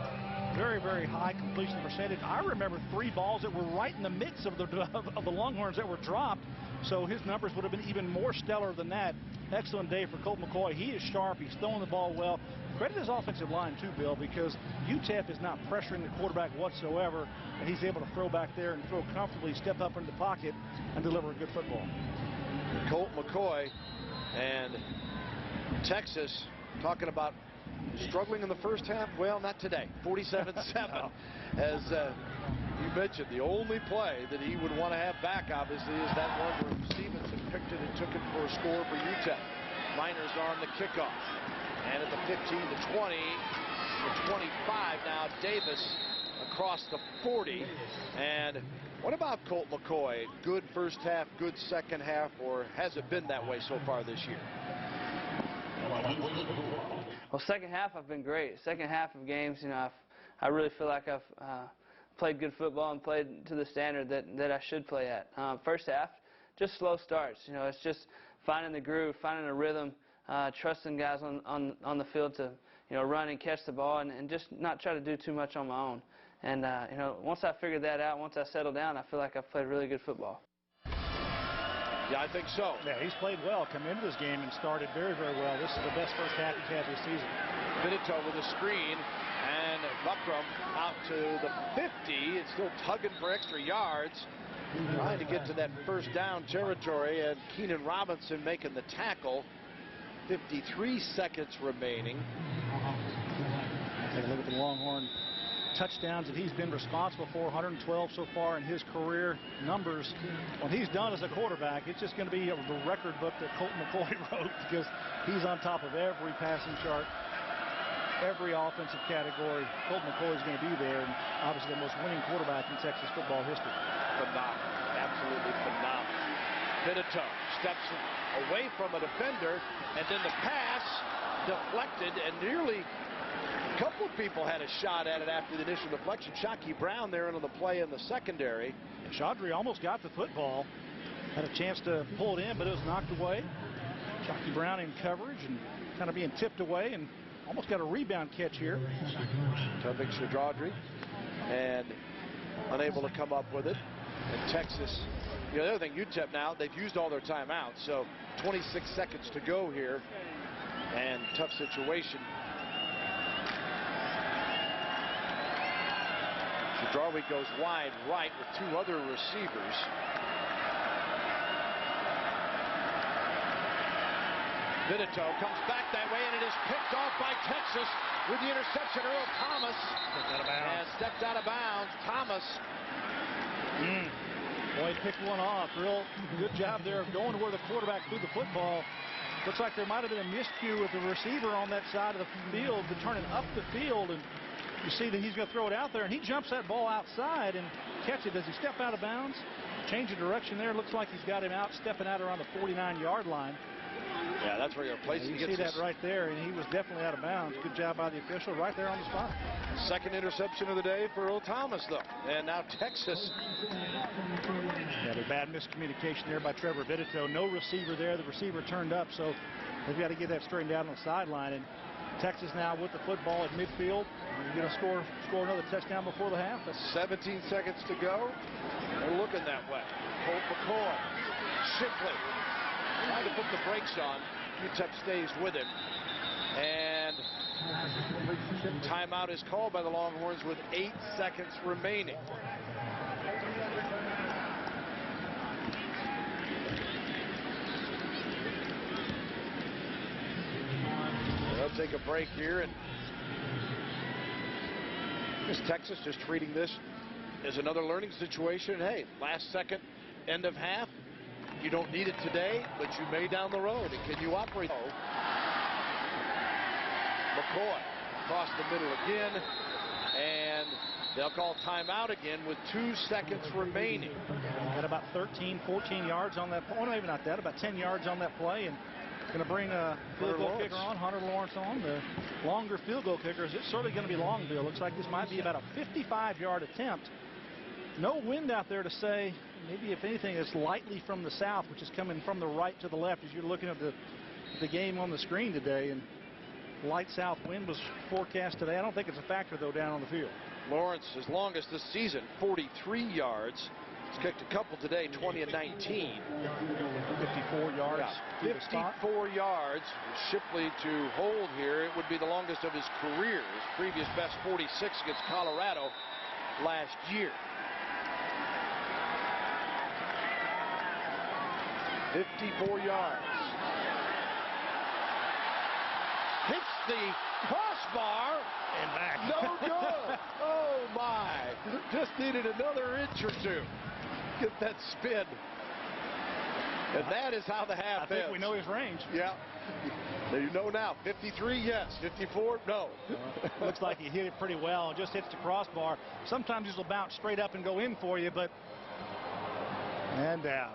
Very, very high completion percentage. I remember 3 balls that were right in the mix of the Longhorns that were dropped. So his numbers would have been even more stellar than that. Excellent day for Colt McCoy. He is sharp. He's throwing the ball well. Credit his offensive line too, Bill, because UTEP is not pressuring the quarterback whatsoever, and he's able to throw back there and throw comfortably, step up into the pocket, and deliver a good football. Colt McCoy and Texas talking about struggling in the first half. Well, not today. 47-7. As you mentioned, the only play that he would want to have back, obviously, is that one where Stevenson picked it and took it for a score for UTEP. Miners on the kickoff. And at the 15 to 20, the 25. Now Davis across the 40. And what about Colt McCoy? Good first half, good second half, or has it been that way so far this year? Well, second half I've been great. Second half of games, you know, I really feel like I've played good football and played to the standard that I should play at. First half, just slow starts. You know, it's just finding the groove, finding a rhythm, trusting guys on the field to, you know, run and catch the ball and just not try to do too much on my own. And, you know, once I figured that out, once I settled down, I feel like I've played really good football. Yeah, I think so. Yeah, he's played well, come into this game and started very, very well. This is the best first half he's had this season. Benito with a screen, and Buckram out to the 50. It's still tugging for extra yards, trying to get to that first down territory, and Keenan Robinson making the tackle. 53 seconds remaining. Take a look at the Longhorn touchdowns that he's been responsible for, 112 so far in his career numbers. When he's done as a quarterback, it's just going to be the record book that Colt McCoy wrote, because he's on top of every passing chart, every offensive category. Colt McCoy is going to be there, and obviously the most winning quarterback in Texas football history. Phenomenal, absolutely phenomenal. Benito steps away from a defender, and then the pass deflected, and nearly a couple of people had a shot at it after the initial deflection. Shockey Brown there on the play in the secondary. Chaudry almost got the football, had a chance to pull it in, but it was knocked away. Shockey Brown in coverage and kind of being tipped away, and almost got a rebound catch here. Tubing Chaudry, and unable to come up with it. And Texas, you know, the other thing, UTEP now, they've used all their timeouts, so 26 seconds to go here, and tough situation. Chaudry goes wide right with two other receivers. Benito comes back that way, and it is picked off by Texas with the interception. Earl Thomas has stepped out of bounds. Thomas. Boy, he picked one off. Real good job there of going to where the quarterback threw the football. Looks like there might have been a miscue with the receiver on that side of the field to turn it up the field, and you see that he's going to throw it out there, and he jumps that ball outside and catch it. Does he step out of bounds? Change of direction there. Looks like he's got him out, stepping out around the 49-yard line. Yeah, that's where you're placing. You see that right there, and he was definitely out of bounds. Good job by the official right there on the spot. Second interception of the day for Earl Thomas, though. And now Texas. Yeah, a bad miscommunication there by Trevor Benito. No receiver there. The receiver turned up, so they've got to get that straightened out on the sideline. And Texas now with the football at midfield. You're going to score another touchdown before the half. That's 17 seconds to go. They're looking that way. Colt McCoy. Shipley trying to put the brakes on. UTEP stays with him. And timeout is called by the Longhorns with 8 seconds remaining. They'll take a break here, and is Texas just treating this as another learning situation? Hey, last second, end of half. You don't need it today, but you may down the road. And can you operate? McCoy across the middle again, and they'll call timeout again with 2 seconds remaining. Got about 13, 14 yards on that. Well, maybe not that. About 10 yards on that play, and going to bring a field goal kicker on, Hunter Lawrence on. The longer field goal kickers. It's certainly going to be Longville. Looks like this might be about a 55-yard attempt. No wind out there to say. Maybe, if anything, it's lightly from the south, which is coming from the right to the left as you're looking at the game on the screen today. And light south wind was forecast today. I don't think it's a factor, though, down on the field. Lawrence, his longest this season, 43 yards. He's kicked a couple today, 20 and 19. 54 yards. Yeah, 54 yards. Shipley to hold here. It would be the longest of his career. His previous best, 46 against Colorado last year. 54 yards. Hits the crossbar. And back. No good. Oh, my. Just needed another inch or two. Get that spin. And that is how the half ends. I think we know his range. Yeah. You know now. 53, yes. 54, no. Looks like he hit it pretty well. Just hits the crossbar. Sometimes these will bounce straight up and go in for you, but... And down.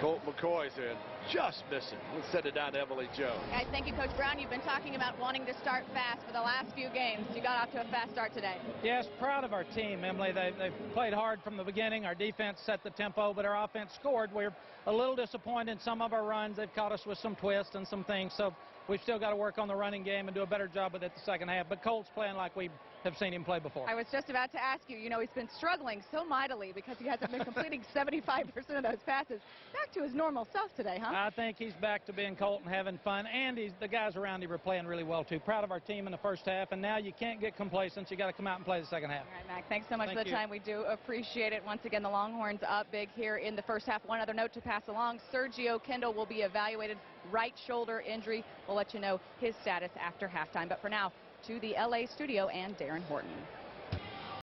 Colt McCoy's in. Just missing. We'll send it down to Emily Jones. Guys, thank you, Coach Brown. You've been talking about wanting to start fast for the last few games. You got off to a fast start today. Yes, proud of our team, Emily. They've played hard from the beginning. Our defense set the tempo, but our offense scored. We're a little disappointed in some of our runs. They've caught us with some twists and some things, so we've still got to work on the running game and do a better job with it the second half. But Colt's playing like we have seen him play before. I was just about to ask you, he's been struggling so mightily because he hasn't been completing 75% of those passes. Back to his normal self today, huh? I think he's back to being Colt and having fun, and the guys around him are playing really well, too. Proud of our team in the first half, and now you can't get complacent. You got to come out and play the second half. All right, Mac, thanks so much for the time. We do appreciate it. Once again, the Longhorns up big here in the first half. One other note to pass along, Sergio Kendall will be evaluated, right shoulder injury. We'll let you know his status after halftime. But for now, to the LA studio and Darren Horton.